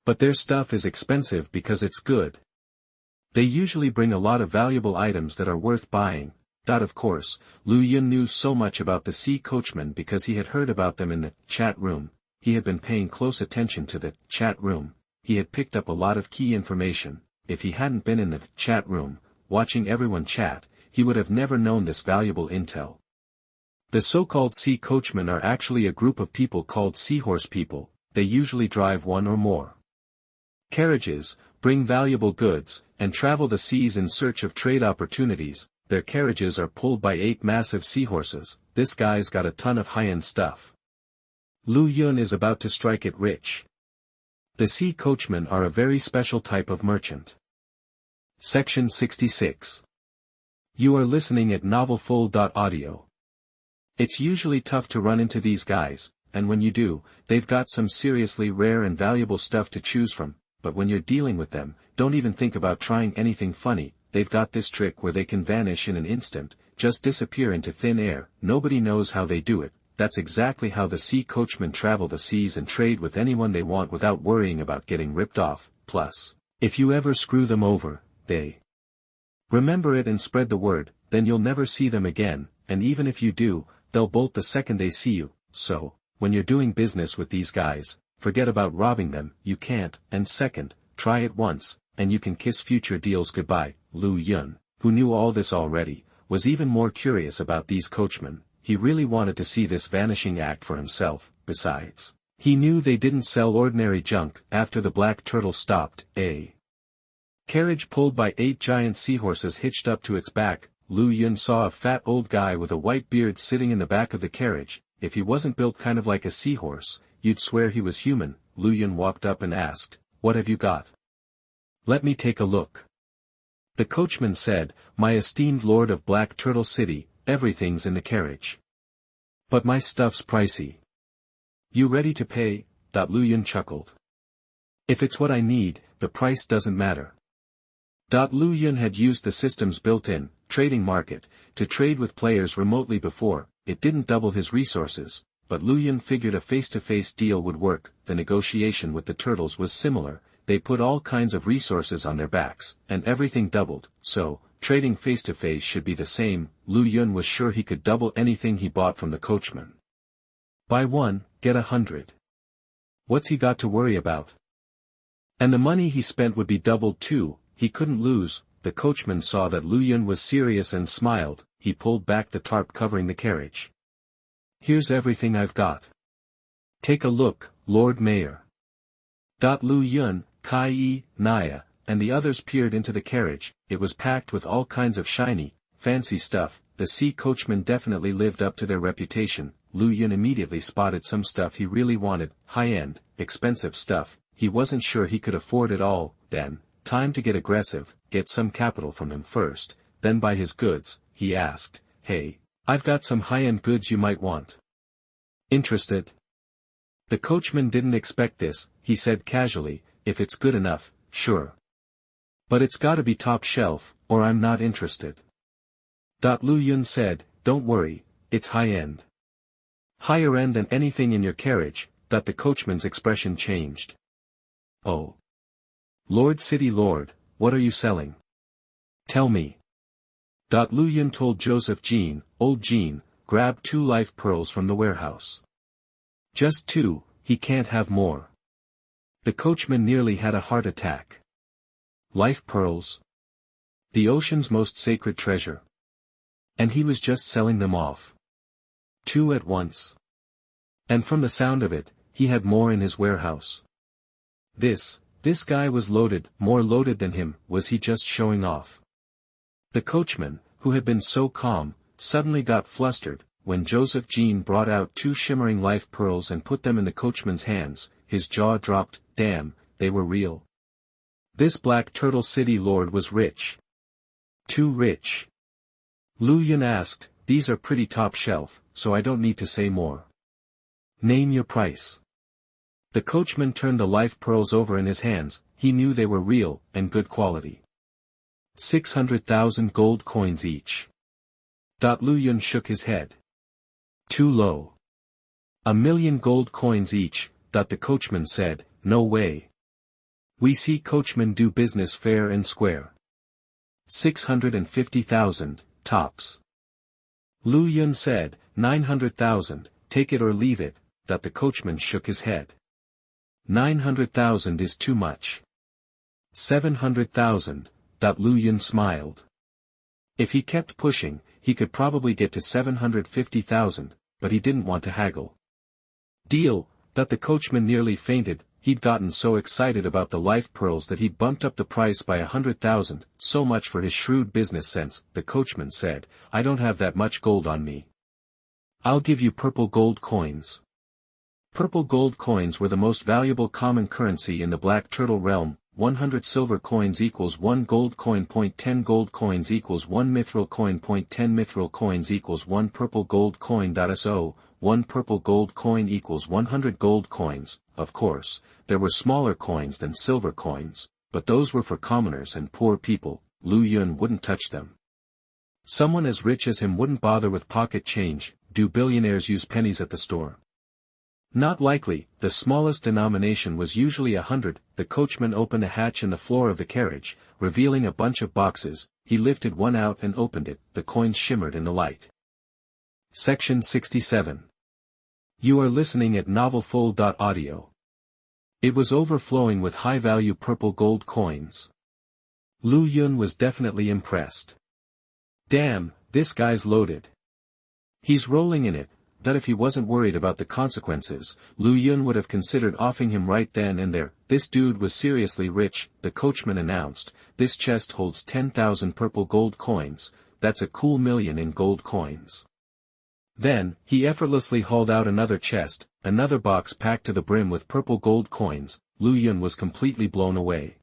But their stuff is expensive because it's good. They usually bring a lot of valuable items that are worth buying." Of course, Lu Yun knew so much about the sea coachmen because he had heard about them in the chat room. He had been paying close attention to the chat room. He had picked up a lot of key information. If he hadn't been in the chat room, watching everyone chat, he would have never known this valuable intel. The so-called sea coachmen are actually a group of people called seahorse people. They usually drive one or more carriages, bring valuable goods, and travel the seas in search of trade opportunities. Their carriages are pulled by 8 massive seahorses. This guy's got a ton of high-end stuff. Lu Yun is about to strike it rich. The sea coachmen are a very special type of merchant. Section 66. You are listening at novelfull.audio. It's usually tough to run into these guys, and when you do, they've got some seriously rare and valuable stuff to choose from. But when you're dealing with them, don't even think about trying anything funny. They've got this trick where they can vanish in an instant, just disappear into thin air. Nobody knows how they do it. That's exactly how the sea coachmen travel the seas and trade with anyone they want without worrying about getting ripped off. Plus, if you ever screw them over, they remember it and spread the word, then you'll never see them again, and even if you do, they'll bolt the second they see you. So, when you're doing business with these guys, forget about robbing them. You can't, and second, try it once, and you can kiss future deals goodbye. Lu Yun, who knew all this already, was even more curious about these coachmen. He really wanted to see this vanishing act for himself. Besides, he knew they didn't sell ordinary junk. After the Black Turtle stopped, a carriage pulled by 8 giant seahorses hitched up to its back. Lu Yun saw a fat old guy with a white beard sitting in the back of the carriage. If he wasn't built kind of like a seahorse, you'd swear he was human. Lu Yun walked up and asked, "What have you got?" "Let me take a look." The coachman said, "My esteemed lord of Black Turtle City, everything's in the carriage. But my stuff's pricey." "You ready to pay?" Lu Yun chuckled. "If it's what I need, the price doesn't matter." Lu Yun had used the system's built-in trading market to trade with players remotely before. It didn't double his resources, but Lu Yun figured a face-to-face deal would work. The negotiation with the turtles was similar. They put all kinds of resources on their backs, and everything doubled, so, trading face-to-face should be the same. Lu Yun was sure he could double anything he bought from the coachman. Buy one, get 100. What's he got to worry about? And the money he spent would be doubled too, he couldn't lose. The coachman saw that Lu Yun was serious and smiled. He pulled back the tarp covering the carriage. Here's everything I've got. Take a look, Lord Mayor. Lu Yun, Kai, Naya, and the others peered into the carriage. It was packed with all kinds of shiny, fancy stuff. The sea coachman definitely lived up to their reputation. Lu Yun immediately spotted some stuff he really wanted, high-end, expensive stuff. He wasn't sure he could afford it all. Then, time to get aggressive, get some capital from him first, then buy his goods. He asked, "Hey, I've got some high-end goods you might want. Interested?" The coachman didn't expect this. He said casually, "If it's good enough, sure. But it's gotta be top shelf, or I'm not interested." Lu Yun said, "Don't worry, it's high-end. Higher end than anything in your carriage." The coachman's expression changed. "Oh. Lord City Lord, what are you selling? Tell me." Lu Yun told Joseph Jean, "Old Jean, grab 2 life pearls from the warehouse." "Just 2, he can't have more." The coachman nearly had a heart attack. Life pearls? The ocean's most sacred treasure. And he was just selling them off. 2 at once. And from the sound of it, he had more in his warehouse. This guy was loaded, more loaded than him. Was he just showing off? The coachman, who had been so calm, suddenly got flustered. When Joseph Jean brought out 2 shimmering life pearls and put them in the coachman's hands, his jaw dropped. Damn, they were real. This Black Turtle City lord was rich. Too rich. Lu Yun asked, "These are pretty top shelf, so I don't need to say more. Name your price." The coachman turned the life pearls over in his hands. He knew they were real, and good quality. 600,000 gold coins each. Lu Yun shook his head. Too low. 1,000,000 gold coins each, the coachman said. No way. We see coachmen do business fair and square. 650,000, tops. Lu Yun said, 900,000, take it or leave it. The coachman shook his head. 900,000 is too much. 700,000, Lu Yun smiled. If he kept pushing, he could probably get to 750,000, but he didn't want to haggle. Deal. The coachman nearly fainted. He'd gotten so excited about the life pearls that he bumped up the price by 100,000, so much for his shrewd business sense. The coachman said, "I don't have that much gold on me. I'll give you purple gold coins." Purple gold coins were the most valuable common currency in the Black Turtle realm. 100 silver coins equals 1 gold coin. 10 gold coins equals 1 mithril coin. 10 mithril coins equals 1 purple gold coin. So, 1 purple gold coin equals 100 gold coins. Of course, there were smaller coins than silver coins, but those were for commoners and poor people. Lu Yun wouldn't touch them. Someone as rich as him wouldn't bother with pocket change. Do billionaires use pennies at the store? Not likely. The smallest denomination was usually 100. The coachman opened a hatch in the floor of the carriage, revealing a bunch of boxes. He lifted one out and opened it. The coins shimmered in the light. Section 67. You are listening at novelfull.audio. It was overflowing with high-value purple gold coins. Lu Yun was definitely impressed. Damn, this guy's loaded. He's rolling in it. That if he wasn't worried about the consequences, Lu Yun would have considered offing him right then and there. This dude was seriously rich. The coachman announced, "This chest holds 10,000 purple gold coins. That's a cool million in gold coins." Then, he effortlessly hauled out another chest, another box packed to the brim with purple gold coins. Lu Yun was completely blown away.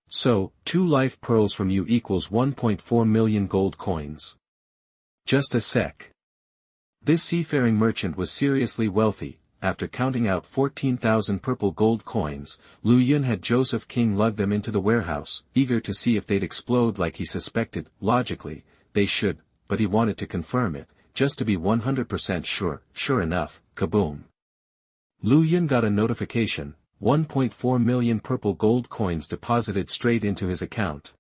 "So, 2 life pearls from you equals 1.4 million gold coins. Just a sec." This seafaring merchant was seriously wealthy. After counting out 14,000 purple gold coins, Lu Yun had Joseph King lug them into the warehouse, eager to see if they'd explode like he suspected. Logically, they should, but he wanted to confirm it, just to be 100% sure. Sure enough, kaboom. Lu Yun got a notification, 1.4 million purple gold coins deposited straight into his account.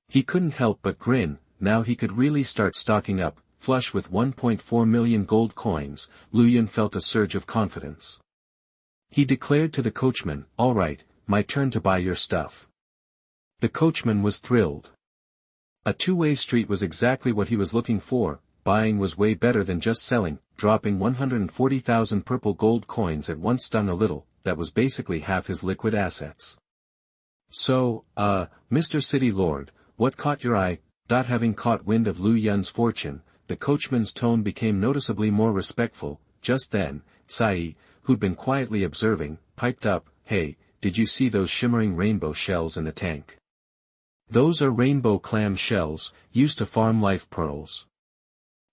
He couldn't help but grin. Now he could really start stocking up. flush with 1.4 million gold coins, Lu Yun felt a surge of confidence. He declared to the coachman, "All right, my turn to buy your stuff." The coachman was thrilled. A two-way street was exactly what he was looking for. Buying was way better than just selling. Dropping 140,000 purple gold coins at once stung a little, that was basically half his liquid assets. "So, Mr. City Lord, what caught your eye?" Having caught wind of Lu Yun's fortune, the coachman's tone became noticeably more respectful. Just then, Tsai, who'd been quietly observing, piped up, "Hey, did you see those shimmering rainbow shells in the tank? Those are rainbow clam shells, used to farm life pearls."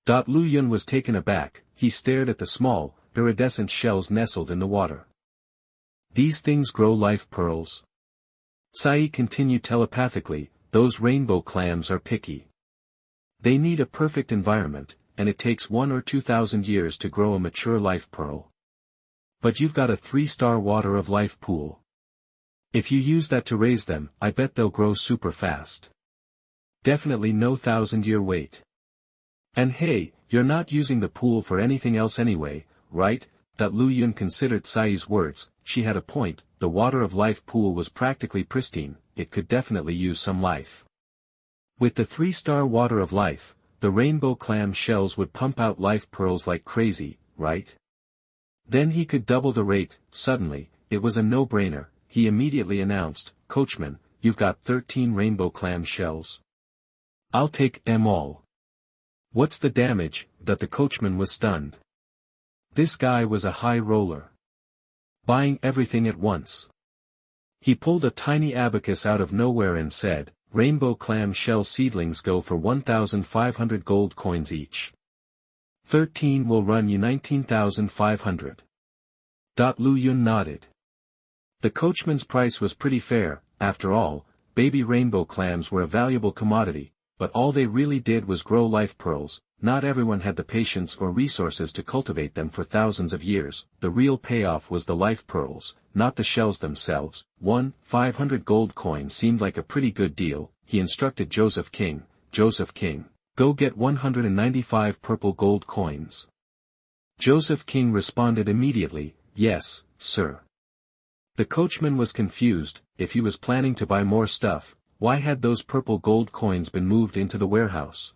Lu Yun was taken aback. He stared at the small, iridescent shells nestled in the water. "These things grow life pearls?" Tsai continued telepathically, "Those rainbow clams are picky. They need a perfect environment, and it takes 1 or 2,000 years to grow a mature life pearl. But you've got a 3-star water of life pool. If you use that to raise them, I bet they'll grow super fast. Definitely no 1,000-year wait. And hey, you're not using the pool for anything else anyway, right?" Lu Yun considered Tsai's words. She had a point. The water of life pool was practically pristine. It could definitely use some life. With the 3-star water of life, the rainbow clam shells would pump out life pearls like crazy, right? Then he could double the rate. Suddenly, it was a no-brainer. He immediately announced, "Coachman, you've got 13 rainbow clam shells. I'll take them all." "What's the damage?" The coachman was stunned. This guy was a high roller. Buying everything at once. He pulled a tiny abacus out of nowhere and said, "Rainbow clam shell seedlings go for 1,500 gold coins each. 13 will run you 19,500. Lu Yun nodded. The coachman's price was pretty fair. After all, baby rainbow clams were a valuable commodity, but all they really did was grow life pearls. Not everyone had the patience or resources to cultivate them for thousands of years. The real payoff was the life pearls, not the shells themselves. 1,500 gold coins seemed like a pretty good deal. He instructed Joseph King, "Go get 195 purple gold coins." Joseph King responded immediately, "Yes, sir." The coachman was confused. If he was planning to buy more stuff, why had those purple gold coins been moved into the warehouse?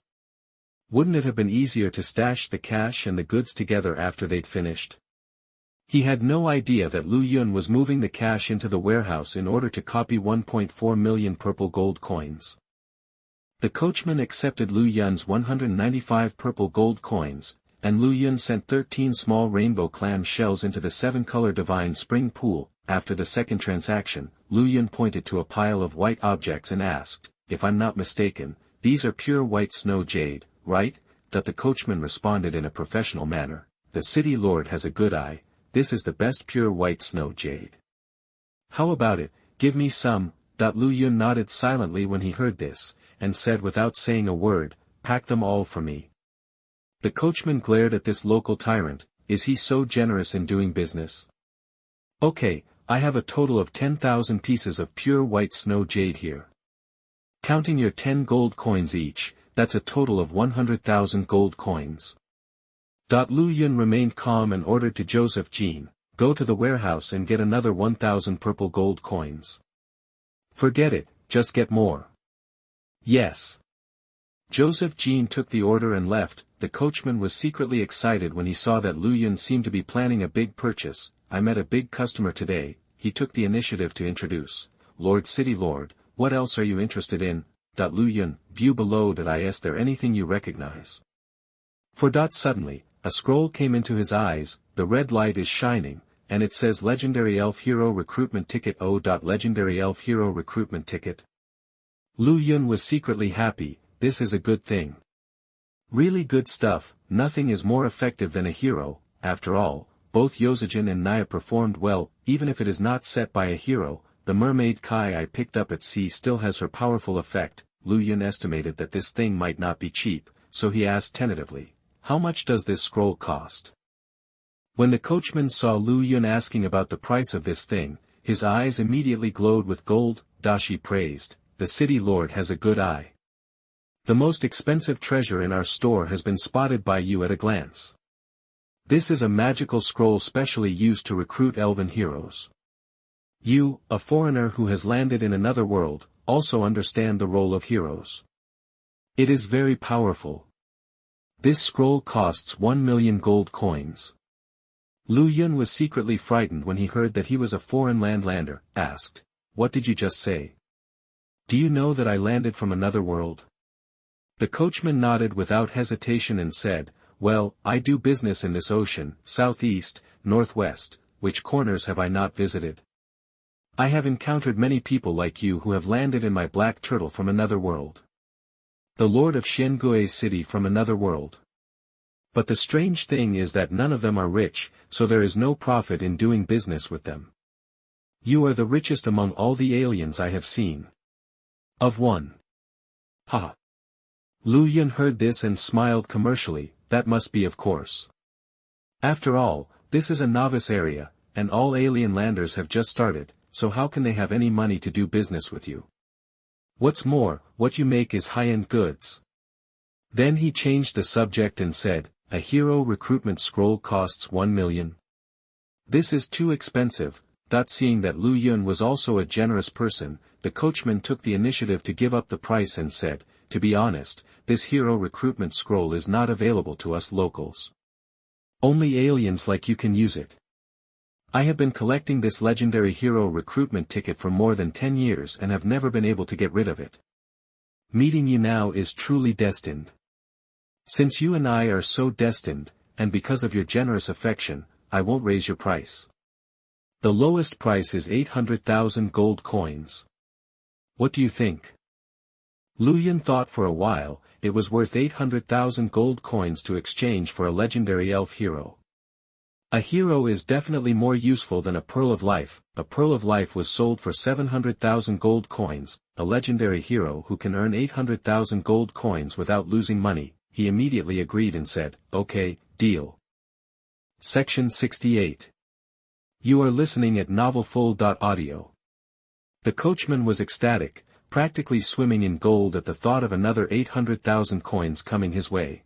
Wouldn't it have been easier to stash the cash and the goods together after they'd finished? He had no idea that Lu Yun was moving the cash into the warehouse in order to copy 1.4 million purple gold coins. The coachman accepted Lu Yun's 195 purple gold coins, and Lu Yun sent 13 small rainbow clam shells into the 7-color divine spring pool. After the second transaction, Lu Yun pointed to a pile of white objects and asked, "If I'm not mistaken, these are pure white snow jade, right?" The coachman responded in a professional manner, "The city lord has a good eye. This is the best pure white snow jade. How about it, give me some?" Lu Yun nodded silently when he heard this, and said without saying a word, "Pack them all for me." The coachman glared at this local tyrant. Is he so generous in doing business? "Okay, I have a total of 10,000 pieces of pure white snow jade here. Counting your 10 gold coins each, that's a total of 100,000 gold coins." Lu Yun remained calm and ordered to Joseph Jean, "Go to the warehouse and get another 1,000 purple gold coins. Forget it, just get more." "Yes." Joseph Jean took the order and left. The coachman was secretly excited when he saw that Lu Yun seemed to be planning a big purchase. "I met a big customer today," he took the initiative to introduce. "Lord City Lord, what else are you interested in?" Lu Yun, view below. Is there anything you recognize? Suddenly, a scroll came into his eyes. The red light is shining, and it says Legendary Elf Hero Recruitment Ticket. Legendary Elf Hero Recruitment Ticket. Lu Yun was secretly happy. This is a good thing. Really good stuff. Nothing is more effective than a hero. After all, both Yozajin and Naya performed well. Even if it is not set by a hero, the mermaid Kai I picked up at sea still has her powerful effect. Lu Yun estimated that this thing might not be cheap, so he asked tentatively, "How much does this scroll cost?" When the coachman saw Lu Yun asking about the price of this thing, his eyes immediately glowed with gold. Dashi praised, "The city lord has a good eye. The most expensive treasure in our store has been spotted by you at a glance. This is a magical scroll specially used to recruit elven heroes. You, a foreigner who has landed in another world, also understand the role of heroes. It is very powerful. This scroll costs 1 million gold coins. Lu Yun was secretly frightened when he heard that he was a foreign landlander, asked, "What did you just say? Do you know that I landed from another world?" The coachman nodded without hesitation and said, "Well, I do business in this ocean, southeast, northwest, which corners have I not visited? I have encountered many people like you who have landed in my black turtle from another world. The lord of Xiangui city from another world. But the strange thing is that none of them are rich, so there is no profit in doing business with them. You are the richest among all the aliens I have seen. Of one." Ha! Lu Yun heard this and smiled commercially. That must be of course. After all, this is a novice area, and all alien landers have just started, so how can they have any money to do business with you? What's more, what you make is high-end goods. Then he changed the subject and said, "A hero recruitment scroll costs 1 million. This is too expensive." Seeing that Lu Yun was also a generous person, the coachman took the initiative to give up the price and said, "To be honest, this hero recruitment scroll is not available to us locals. Only aliens like you can use it. I have been collecting this legendary hero recruitment ticket for more than 10 years and have never been able to get rid of it. Meeting you now is truly destined. Since you and I are so destined, and because of your generous affection, I won't raise your price. The lowest price is 800,000 gold coins. What do you think?" Lu Yun thought for a while. It was worth 800,000 gold coins to exchange for a legendary elf hero. A hero is definitely more useful than a pearl of life. A pearl of life was sold for 700,000 gold coins, a legendary hero who can earn 800,000 gold coins without losing money. He immediately agreed and said, "Okay, deal." Section 68. You are listening at novelfull.audio. The coachman was ecstatic, practically swimming in gold at the thought of another 800,000 coins coming his way.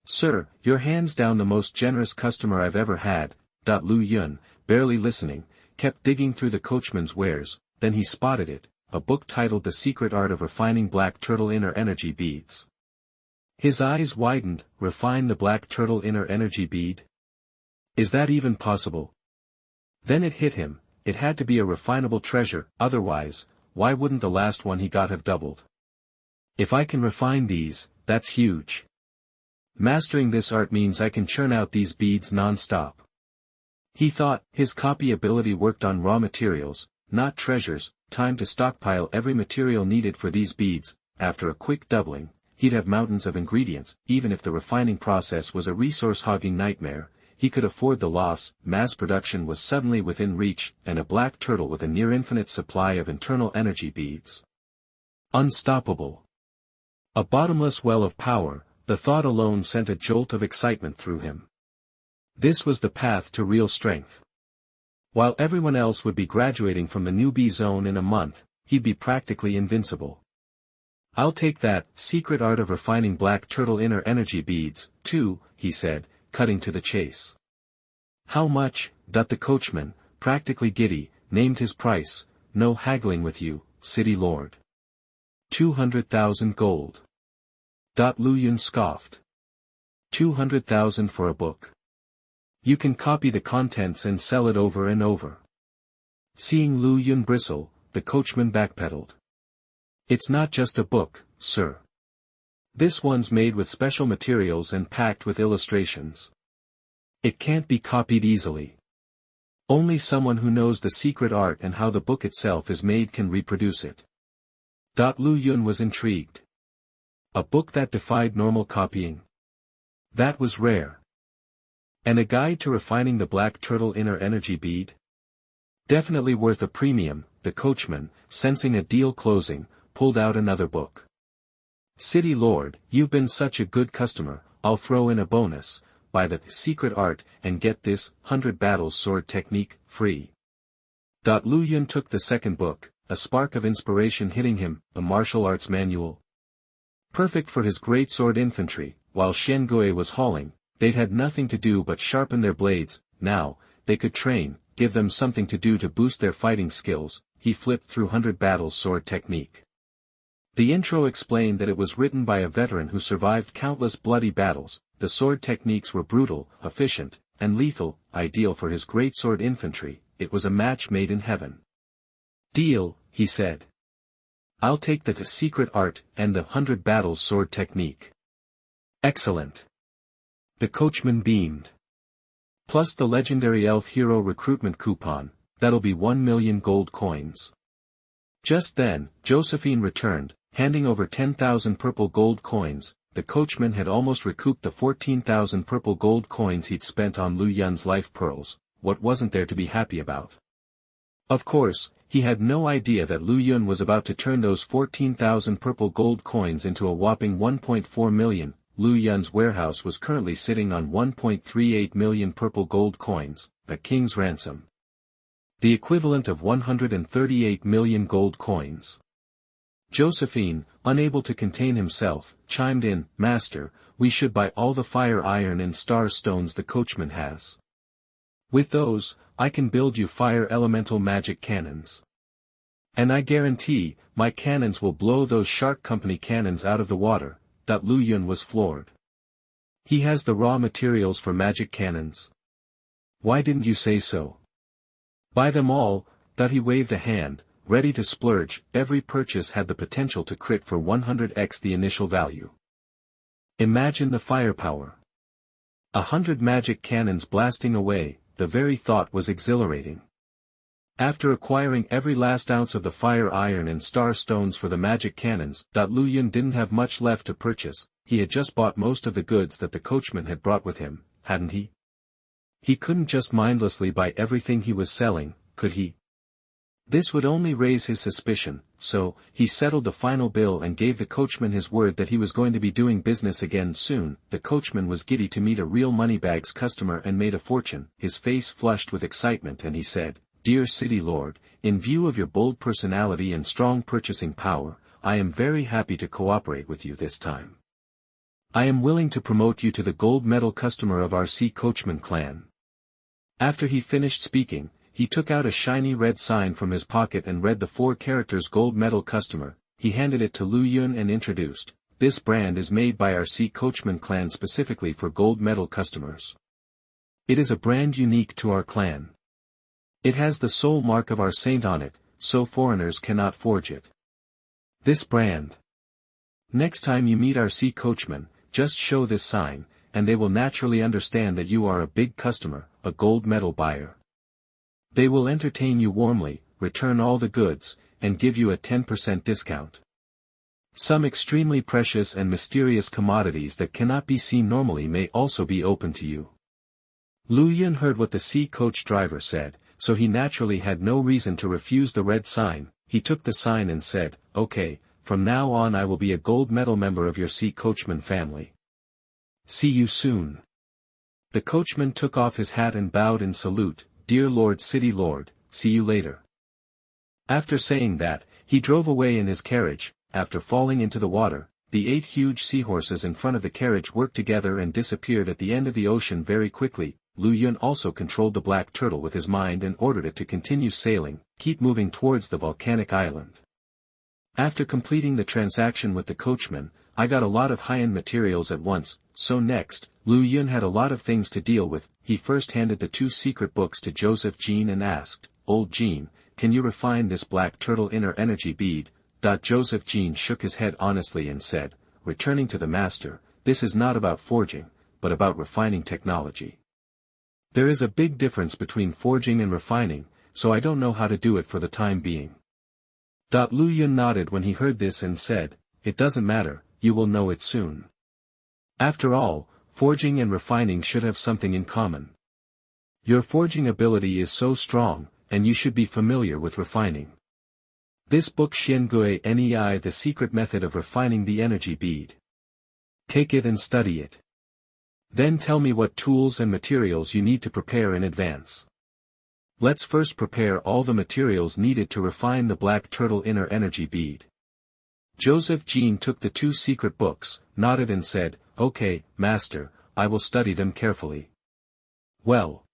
"Sir, you're hands down the most generous customer I've ever had." Lu Yun, barely listening, kept digging through the coachman's wares. Then he spotted it, a book titled The Secret Art of Refining Black Turtle Inner Energy Beads. His eyes widened. Refine the black turtle inner energy bead? Is that even possible? Then it hit him, it had to be a refinable treasure, otherwise, why wouldn't the last one he got have doubled? If I can refine these, that's huge. Mastering this art means I can churn out these beads non-stop. He thought. His copy ability worked on raw materials, not treasures. Time to stockpile every material needed for these beads. After a quick doubling, he'd have mountains of ingredients. Even if the refining process was a resource-hogging nightmare, he could afford the loss. Mass production was suddenly within reach, and a black turtle with a near-infinite supply of internal energy beads. Unstoppable. A bottomless well of power. The thought alone sent a jolt of excitement through him. This was the path to real strength. While everyone else would be graduating from the newbie zone in a month, he'd be practically invincible. "I'll take that secret art of refining black turtle inner energy beads, too," he said, cutting to the chase. "How much?" The coachman, practically giddy, named his price. "No haggling with you, city lord." 200,000 gold. Lu Yun scoffed. 200,000 for a book? You can copy the contents and sell it over and over. Seeing Lu Yun bristle, the coachman backpedaled. "It's not just a book, sir. This one's made with special materials and packed with illustrations. It can't be copied easily. Only someone who knows the secret art and how the book itself is made can reproduce it." Lu Yun was intrigued. A book that defied normal copying? That was rare. And a guide to refining the black turtle inner energy bead? Definitely worth a premium. The coachman, sensing a deal closing, pulled out another book. "City Lord, you've been such a good customer, I'll throw in a bonus. Buy the secret art and get this 100 battles sword technique free." Lu Yun took the second book, a spark of inspiration hitting him. A martial arts manual? Perfect for his greatsword infantry. While Xiangui was hauling, they'd had nothing to do but sharpen their blades. Now, they could train, give them something to do to boost their fighting skills. He flipped through 100 Battles sword technique. The intro explained that it was written by a veteran who survived countless bloody battles. The sword techniques were brutal, efficient, and lethal, ideal for his greatsword infantry. It was a match made in heaven. Deal, he said. I'll take the secret art and the 100 Battles sword technique. Excellent. The coachman beamed. Plus the legendary elf hero recruitment coupon, that'll be 1 million gold coins. Just then, Josephine returned, handing over 10,000 purple gold coins. The coachman had almost recouped the 14,000 purple gold coins he'd spent on Lu Yun's life pearls. What wasn't there to be happy about? Of course, he had no idea that Lu Yun was about to turn those 14,000 purple gold coins into a whopping 1.4 million. Lu Yun's warehouse was currently sitting on 1.38 million purple gold coins, a king's ransom. The equivalent of 138 million gold coins. Josephine, unable to contain himself, chimed in, "Master, we should buy all the fire iron and star stones the coachman has. With those, I can build you fire elemental magic cannons. And I guarantee, my cannons will blow those Shark Company cannons out of the water." Lu Yun was floored. He has the raw materials for magic cannons. Why didn't you say so? Buy them all. He waved a hand, ready to splurge. Every purchase had the potential to crit for 100x the initial value. Imagine the firepower. 100 magic cannons blasting away, the very thought was exhilarating. After acquiring every last ounce of the fire iron and star stones for the magic cannons, Lu Yun didn't have much left to purchase. He had just bought most of the goods that the coachman had brought with him, hadn't he? He couldn't just mindlessly buy everything he was selling, could he? This would only raise his suspicion, so, he settled the final bill and gave the coachman his word that he was going to be doing business again soon. The coachman was giddy to meet a real moneybags customer and made a fortune. His face flushed with excitement and he said, "Dear City Lord, in view of your bold personality and strong purchasing power, I am very happy to cooperate with you this time. I am willing to promote you to the gold medal customer of our Sea Coachman clan." After he finished speaking, he took out a shiny red sign from his pocket and read the 4 characters gold medal customer. He handed it to Lu Yun and introduced, "This brand is made by our Sea Coachman clan specifically for gold medal customers. It is a brand unique to our clan. It has the soul mark of our saint on it, so foreigners cannot forge it. This brand. Next time you meet our Sea Coachman, just show this sign, and they will naturally understand that you are a big customer, a gold medal buyer. They will entertain you warmly, return all the goods, and give you a 10% discount. Some extremely precious and mysterious commodities that cannot be seen normally may also be open to you." Lu Yun heard what the sea coach driver said, so he naturally had no reason to refuse the red sign. He took the sign and said, "Okay, from now on I will be a gold medal member of your Sea Coachman family. See you soon." The coachman took off his hat and bowed in salute, "Dear Lord City Lord, see you later." After saying that, he drove away in his carriage. After falling into the water, the 8 huge seahorses in front of the carriage worked together and disappeared at the end of the ocean very quickly. Lu Yun also controlled the black turtle with his mind and ordered it to continue sailing, keep moving towards the volcanic island. After completing the transaction with the coachman, I got a lot of high-end materials at once, so next, Lu Yun had a lot of things to deal with. He first handed the 2 secret books to Joseph Jean and asked, "Old Jean, can you refine this black turtle inner energy bead?" Joseph Jean shook his head honestly and said, returning to the master, "This is not about forging, but about refining technology. There is a big difference between forging and refining, so I don't know how to do it for the time being." Lu Yun nodded when he heard this and said, "It doesn't matter, you will know it soon. After all, forging and refining should have something in common. Your forging ability is so strong, and you should be familiar with refining. This book Xiangui Nei, the secret method of refining the energy bead. Take it and study it. Then tell me what tools and materials you need to prepare in advance. Let's first prepare all the materials needed to refine the black turtle inner energy bead. Joseph Jean took the 2 secret books, nodded and said, "Okay, master, I will study them carefully." "Well,"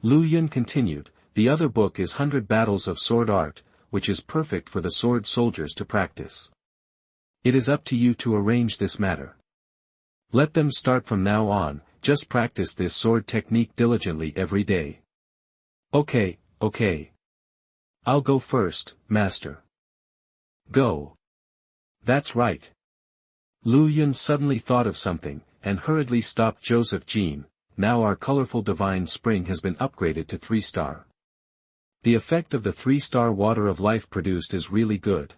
Lu Yun continued, "the other book is 100 Battles of Sword Art, which is perfect for the sword soldiers to practice. It is up to you to arrange this matter. Let them start from now on, just practice this sword technique diligently every day." "Okay, okay. I'll go first, master." "Go." "That's right." Lu Yun suddenly thought of something, and hurriedly stopped Joseph Jean. "Now our colorful divine spring has been upgraded to 3-star. The effect of the 3-star water of life produced is really good.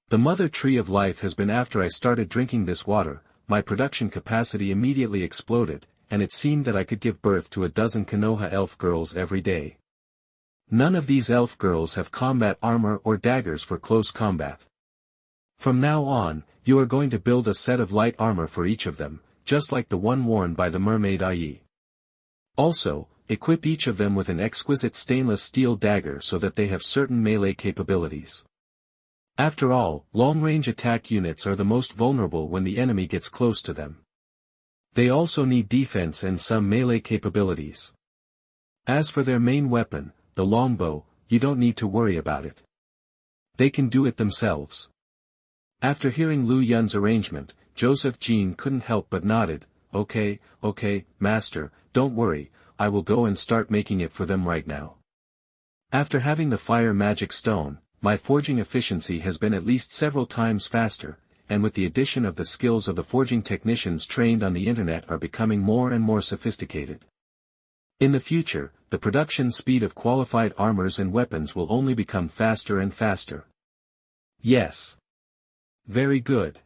The mother tree of life has been after I started drinking this water, my production capacity immediately exploded, and it seemed that I could give birth to a dozen Konoha elf girls every day. None of these elf girls have combat armor or daggers for close combat. From now on, you are going to build a set of light armor for each of them, just like the one worn by the mermaid Ai. Also, equip each of them with an exquisite stainless steel dagger so that they have certain melee capabilities. After all, long-range attack units are the most vulnerable when the enemy gets close to them. They also need defense and some melee capabilities. As for their main weapon, the longbow, you don't need to worry about it. They can do it themselves." After hearing Lu Yun's arrangement, Joseph Jean couldn't help but nodded. Okay, master, don't worry, I will go and start making it for them right now. After having the fire magic stone, my forging efficiency has been at least several times faster, and with the addition of the skills of the forging technicians trained on the internet are becoming more and more sophisticated. In the future, the production speed of qualified armors and weapons will only become faster and faster. Yes. Very good.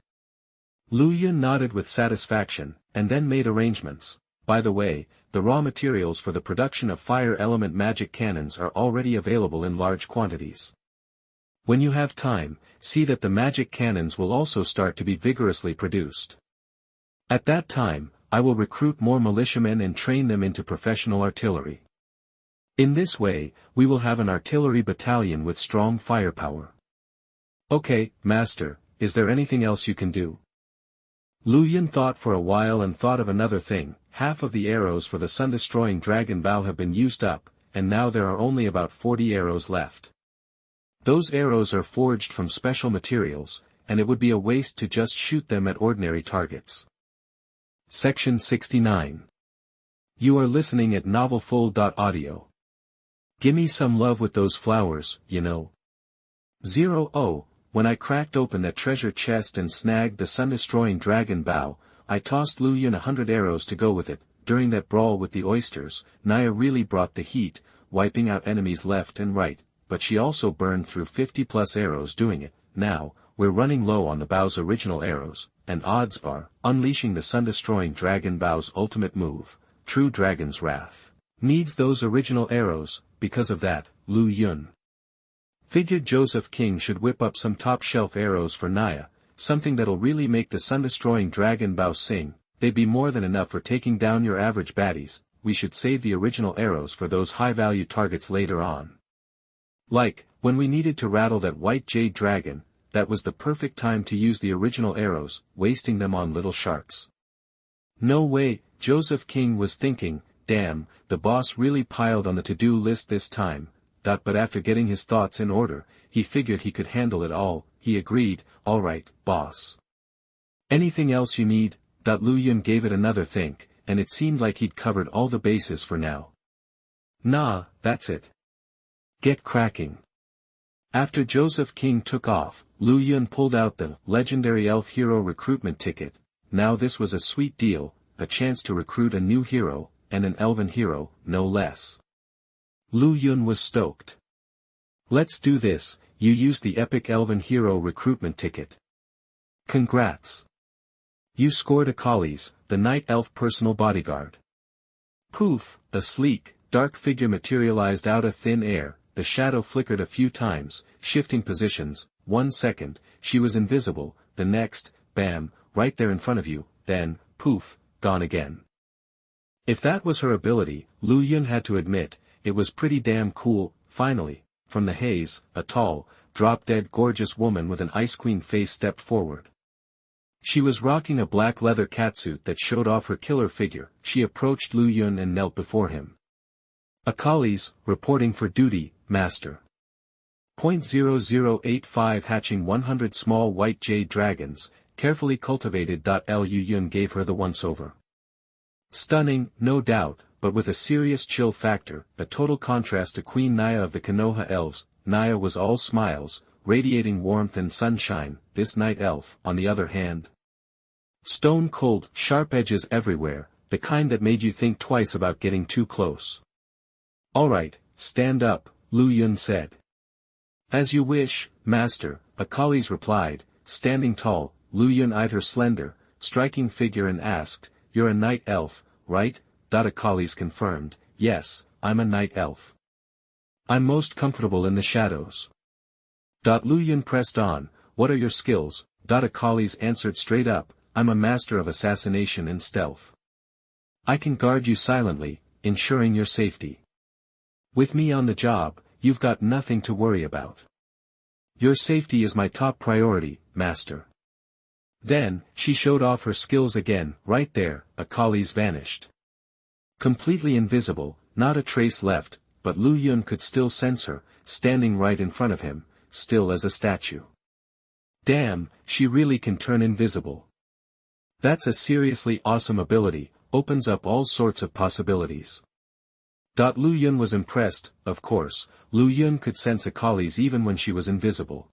Lu Yun nodded with satisfaction, and then made arrangements. By the way, the raw materials for the production of fire element magic cannons are already available in large quantities. When you have time, see that the magic cannons will also start to be vigorously produced. At that time, I will recruit more militiamen and train them into professional artillery. In this way, we will have an artillery battalion with strong firepower. Okay, master, is there anything else you can do? Lu Yun thought for a while and thought of another thing. Half of the arrows for the sun-destroying dragon bow have been used up, and now there are only about 40 arrows left. Those arrows are forged from special materials, and it would be a waste to just shoot them at ordinary targets. Section 69. You are listening at novelfull.audio. Gimme some love with those flowers, you know. 0. When I cracked open that treasure chest and snagged the sun-destroying dragon bow, I tossed Lu Yun 100 arrows to go with it. During that brawl with the oysters, Naya really brought the heat, wiping out enemies left and right, but she also burned through 50+ arrows doing it. Now, we're running low on the bow's original arrows, and odds are, unleashing the sun-destroying dragon bow's ultimate move, True Dragon's Wrath, needs those original arrows. Because of that, Lu Yun figured Joseph King should whip up some top-shelf arrows for Naya, something that'll really make the sun-destroying dragon bow sing. They'd be more than enough for taking down your average baddies. We should save the original arrows for those high-value targets later on. Like, when we needed to rattle that white jade dragon, that was the perfect time to use the original arrows, wasting them on little sharks. No way, Joseph King was thinking, damn, the boss really piled on the to-do list this time. But after getting his thoughts in order, he figured he could handle it all. He agreed, alright, boss. Anything else you need? Lu Yun gave it another think, and it seemed like he'd covered all the bases for now. Nah, that's it. Get cracking. After Joseph King took off, Lu Yun pulled out the legendary elf hero recruitment ticket. Now this was a sweet deal, a chance to recruit a new hero, and an elven hero, no less. Lu Yun was stoked. Let's do this. You used the epic elven hero recruitment ticket. Congrats. You scored a Collies, the night elf personal bodyguard. Poof, a sleek, dark figure materialized out of thin air. The shadow flickered a few times, shifting positions. 1 second, she was invisible, the next, bam, right there in front of you, then, poof, gone again. If that was her ability, Lu Yun had to admit, it was pretty damn cool. Finally, from the haze, a tall, drop-dead gorgeous woman with an ice queen face stepped forward. She was rocking a black leather catsuit that showed off her killer figure. She approached Lu Yun and knelt before him. Akalis, reporting for duty, Master. .0085 hatching 100 small white jade dragons, carefully cultivated. Lu Yun gave her the once-over. Stunning, no doubt, but with a serious chill factor, a total contrast to Queen Naya of the Konoha elves. Naya was all smiles, radiating warmth and sunshine. This night elf, on the other hand, stone cold, sharp edges everywhere, the kind that made you think twice about getting too close. Alright, stand up, Lu Yun said. As you wish, Master, Akalis replied. Standing tall, Lu Yun eyed her slender, striking figure and asked, You're a night elf, right? Akalis confirmed, Yes, I'm a night elf. I'm most comfortable in the shadows. Lu Yun pressed on, What are your skills? Akalis answered straight up, I'm a master of assassination and stealth. I can guard you silently, ensuring your safety. With me on the job, you've got nothing to worry about. Your safety is my top priority, Master. Then, she showed off her skills again. Right there, Akalis vanished. Completely invisible, not a trace left, but Lu Yun could still sense her, standing right in front of him, still as a statue. Damn, she really can turn invisible. That's a seriously awesome ability, opens up all sorts of possibilities. Lu Yun was impressed. Of course, Lu Yun could sense Akalis even when she was invisible.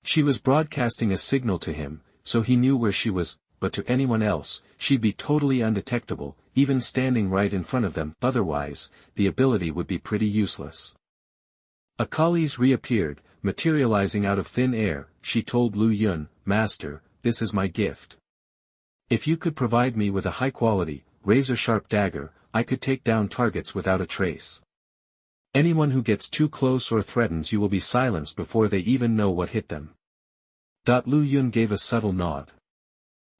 She was broadcasting a signal to him, so he knew where she was, but to anyone else, she'd be totally undetectable, even standing right in front of them. Otherwise, the ability would be pretty useless. Akalis reappeared, materializing out of thin air. She told Lu Yun, Master, this is my gift. If you could provide me with a high-quality, razor-sharp dagger, I could take down targets without a trace. Anyone who gets too close or threatens you will be silenced before they even know what hit them. Lu Yun gave a subtle nod.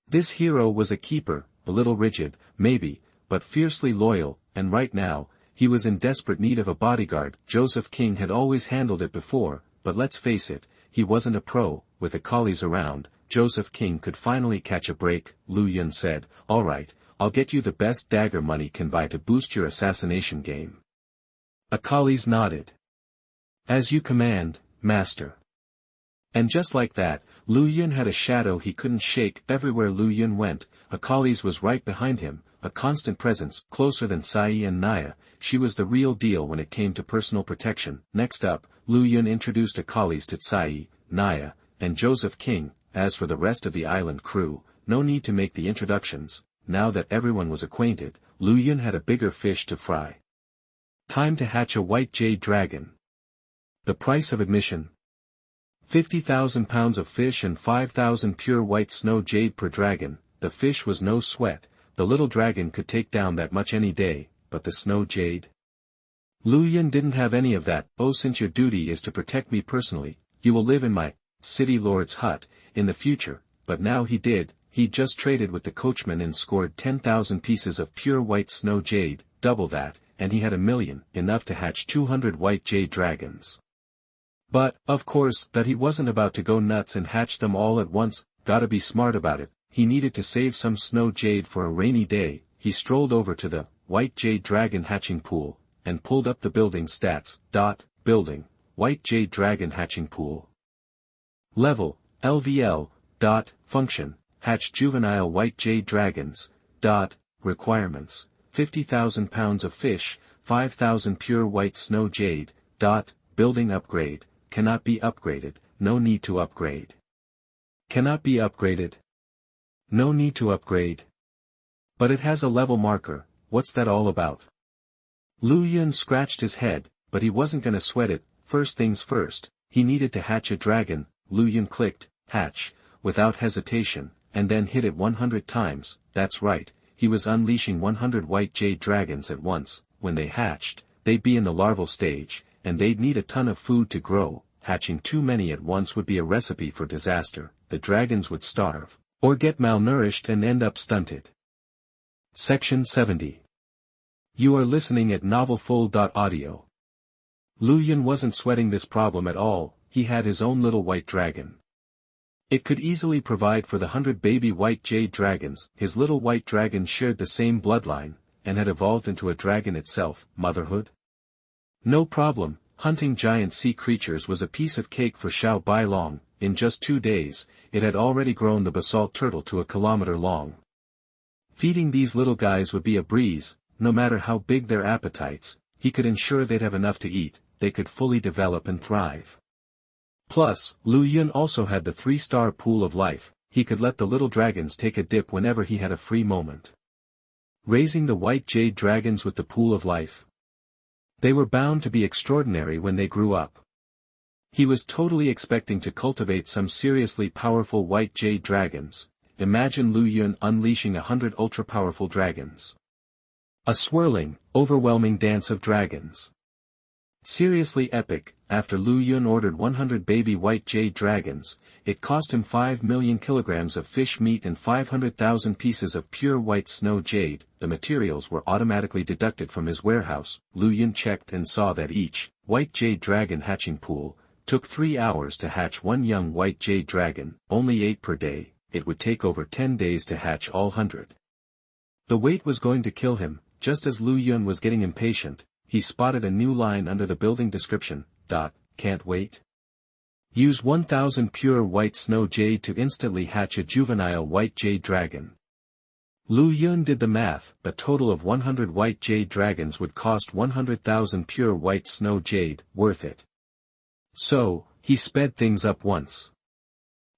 This hero was a keeper, a little rigid, maybe, but fiercely loyal, and right now, he was in desperate need of a bodyguard. Joseph King had always handled it before, but let's face it, he wasn't a pro. With Akalis around, Joseph King could finally catch a break. Lu Yun said, Alright, I'll get you the best dagger money can buy to boost your assassination game. Akalis nodded. As you command, Master. And just like that, Lu Yun had a shadow he couldn't shake. Everywhere Lu Yun went, Akalis was right behind him, a constant presence, closer than Sai and Naya. She was the real deal when it came to personal protection. Next up, Lu Yun introduced Akalis to Sai, Naya, and Joseph King. As for the rest of the island crew, no need to make the introductions. Now that everyone was acquainted, Lu Yun had a bigger fish to fry. Time to hatch a white jade dragon. The price of admission? 50,000 pounds of fish and 5,000 pure white snow jade per dragon. The fish was no sweat, the little dragon could take down that much any day, but the snow jade? Lu Yun didn't have any of that. Oh, since your duty is to protect me personally, you will live in my city lord's hut in the future. But now he did. He'd just traded with the coachman and scored 10,000 pieces of pure white snow jade, double that, and he had 1,000,000, enough to hatch 200 white jade dragons. But, of course, that he wasn't about to go nuts and hatch them all at once. Gotta be smart about it. He needed to save some snow jade for a rainy day. He strolled over to the white jade dragon hatching pool, and pulled up the building stats. Building, white jade dragon hatching pool. Level, LVL. Function, hatch juvenile white jade dragons. Requirements, 50,000 pounds of fish, 5,000 pure white snow jade. Building upgrade, cannot be upgraded, no need to upgrade. Cannot be upgraded. No need to upgrade. But it has a level marker. What's that all about? Lu Yun scratched his head, but he wasn't gonna sweat it. First things first, he needed to hatch a dragon. Lu Yun clicked, hatch, without hesitation, and then hit it 100 times. That's right, he was unleashing 100 white jade dragons at once. When they hatched, they'd be in the larval stage, and they'd need a ton of food to grow. Hatching too many at once would be a recipe for disaster. The dragons would starve, or get malnourished and end up stunted. Section 70. You are listening at novelfull.audio. Lu Yun wasn't sweating this problem at all. he had his own little white dragon. It could easily provide for the 100 baby white jade dragons. His little white dragon shared the same bloodline, and had evolved into a dragon itself. Motherhood? No problem. Hunting giant sea creatures was a piece of cake for Xiao Bailong. In just 2 days, it had already grown the basalt turtle to 1 kilometer long. Feeding these little guys would be a breeze. No matter how big their appetites, he could ensure they'd have enough to eat, they could fully develop and thrive. Plus, Lu Yun also had the 3-star pool of life. He could let the little dragons take a dip whenever he had a free moment. Raising the white jade dragons with the pool of life. They were bound to be extraordinary when they grew up. He was totally expecting to cultivate some seriously powerful white jade dragons. Imagine Lu Yun unleashing 100 ultra-powerful dragons. A swirling, overwhelming dance of dragons. Seriously epic. After Lu Yun ordered 100 baby white jade dragons, it cost him 5 million kilograms of fish meat and 500,000 pieces of pure white snow jade. The materials were automatically deducted from his warehouse. Lu Yun checked and saw that each white jade dragon hatching pool took 3 hours to hatch one young white jade dragon, only 8 per day. It would take over 10 days to hatch all 100. The wait was going to kill him. Just as Lu Yun was getting impatient, he spotted a new line under the building description. Can't wait? Use 1000 pure white snow jade to instantly hatch a juvenile white jade dragon. Lu Yun did the math. A total of 100 white jade dragons would cost 100,000 pure white snow jade. Worth it. So, he sped things up once.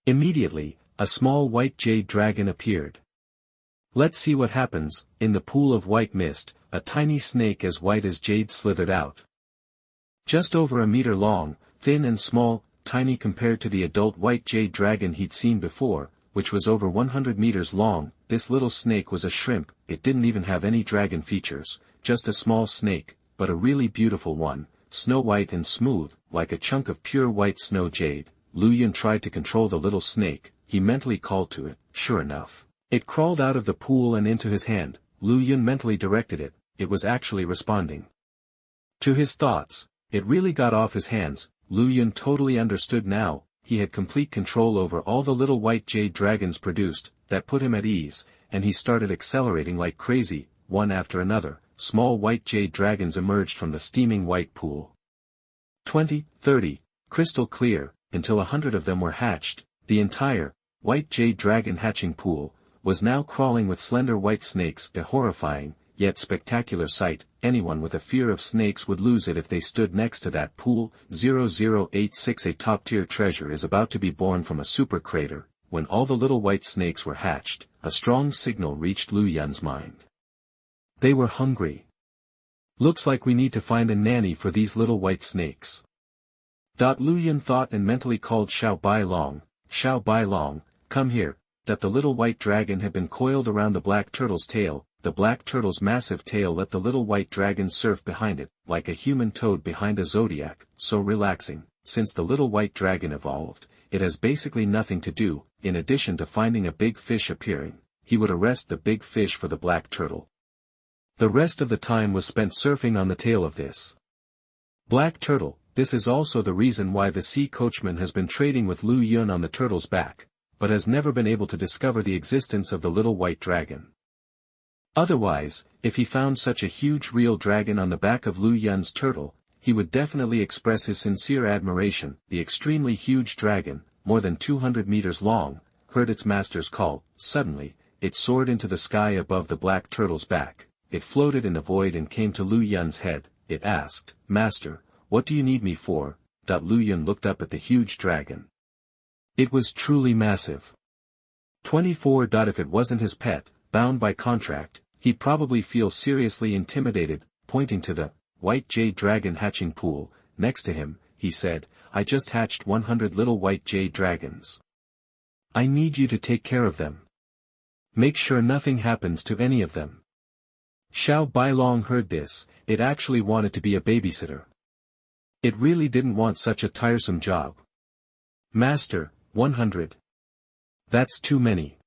Immediately, a small white jade dragon appeared. Let's see what happens. In the pool of white mist, a tiny snake as white as jade slithered out. Just over a meter long, thin and small, tiny compared to the adult white jade dragon he'd seen before, which was over 100 meters long. This little snake was a shrimp. It didn't even have any dragon features, just a small snake, but a really beautiful one, snow white and smooth, like a chunk of pure white snow jade. Lu Yun tried to control the little snake. He mentally called to it. Sure enough, it crawled out of the pool and into his hand. Lu Yun mentally directed it. It was actually responding to his thoughts. It really got off his hands. Lu Yun totally understood now. He had complete control over all the little white jade dragons produced. That put him at ease, and he started accelerating like crazy. One after another, small white jade dragons emerged from the steaming white pool. 20, 30, crystal clear, until 100 of them were hatched. The entire white jade dragon hatching pool was now crawling with slender white snakes. A horrifying, yet spectacular sight. Anyone with a fear of snakes would lose it if they stood next to that pool. 0086. A top-tier treasure is about to be born from a super crater. When all the little white snakes were hatched, a strong signal reached Lu Yun's mind. They were hungry. Looks like we need to find a nanny for these little white snakes. Lu Yun thought and mentally called Xiao Bailong. Xiao Bailong, come here. That the little white dragon had been coiled around the black turtle's tail. The black turtle's massive tail let the little white dragon surf behind it, like a human toad behind a zodiac, so relaxing. Since the little white dragon evolved, it has basically nothing to do. In addition to finding a big fish appearing, he would arrest the big fish for the black turtle. The rest of the time was spent surfing on the tail of this black turtle. This is also the reason why the sea coachman has been trading with Lu Yun on the turtle's back, but has never been able to discover the existence of the little white dragon. Otherwise, if he found such a huge real dragon on the back of Lu Yun's turtle, he would definitely express his sincere admiration. The extremely huge dragon, more than 200 meters long, heard its master's call. Suddenly, it soared into the sky above the black turtle's back. It floated in the void and came to Lu Yun's head. It asked, "Master, what do you need me for?" Lu Yun looked up at the huge dragon. It was truly massive. 24. If it wasn't his pet, bound by contract, he'd probably feel seriously intimidated. Pointing to the white jade dragon hatching pool next to him, he said, "I just hatched 100 little white jade dragons. I need you to take care of them. Make sure nothing happens to any of them." Xiao Bailong heard this. It actually wanted to be a babysitter. It really didn't want such a tiresome job. "Master, 100. That's too many.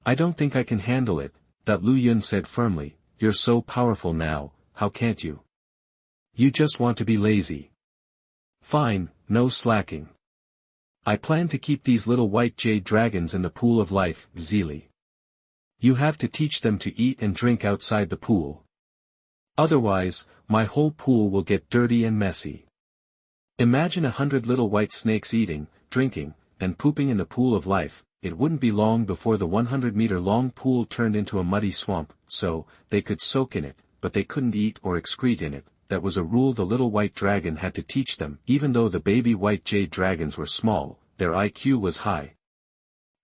I don't think I can handle it," Lu Yun said firmly. "You're so powerful now, how can't you? You just want to be lazy." Fine, no slacking. I plan to keep these little white jade dragons in the pool of life, Zeely. You have to teach them to eat and drink outside the pool. Otherwise, my whole pool will get dirty and messy. Imagine 100 little white snakes eating, drinking, and pooping in the pool of life. It wouldn't be long before the 100-meter-long pool turned into a muddy swamp, so, they could soak in it, but they couldn't eat or excrete in it. That was a rule the little white dragon had to teach them. Even though the baby white jade dragons were small, their IQ was high.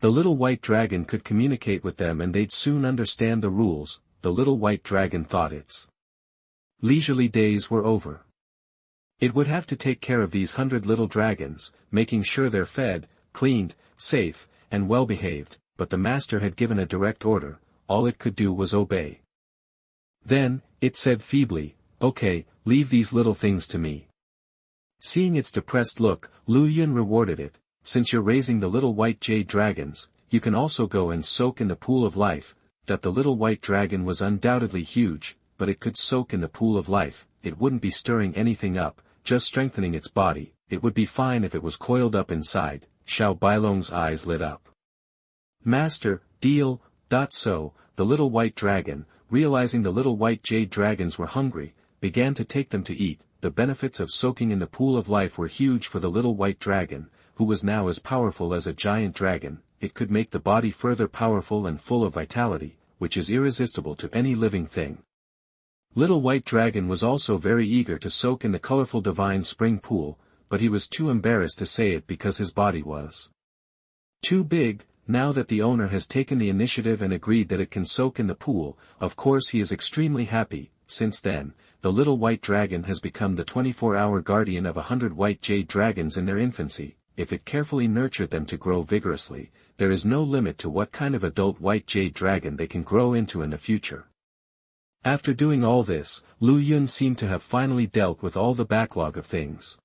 The little white dragon could communicate with them and they'd soon understand the rules. The little white dragon thought its leisurely days were over. It would have to take care of these 100 little dragons, making sure they're fed, cleaned, safe, and well-behaved, but the master had given a direct order. All it could do was obey. Then, it said feebly, "Okay, leave these little things to me." Seeing its depressed look, Lu Yun rewarded it. "Since you're raising the little white jade dragons, you can also go and soak in the pool of life." That the little white dragon was undoubtedly huge, but it could soak in the pool of life. It wouldn't be stirring anything up, just strengthening its body. It would be fine if it was coiled up inside. Xiao Bailong's eyes lit up. "Master, deal." So, the little white dragon, realizing the little white jade dragons were hungry, began to take them to eat. The benefits of soaking in the pool of life were huge for the little white dragon, who was now as powerful as a giant dragon. It could make the body further powerful and full of vitality, which is irresistible to any living thing. Little White Dragon was also very eager to soak in the colorful divine spring pool, but he was too embarrassed to say it because his body was too big. Now that the owner has taken the initiative and agreed that it can soak in the pool, of course he is extremely happy. Since then, the little white dragon has become the 24-hour guardian of 100 white jade dragons in their infancy. If it carefully nurtured them to grow vigorously, there is no limit to what kind of adult white jade dragon they can grow into in the future. After doing all this, Lu Yun seemed to have finally dealt with all the backlog of things.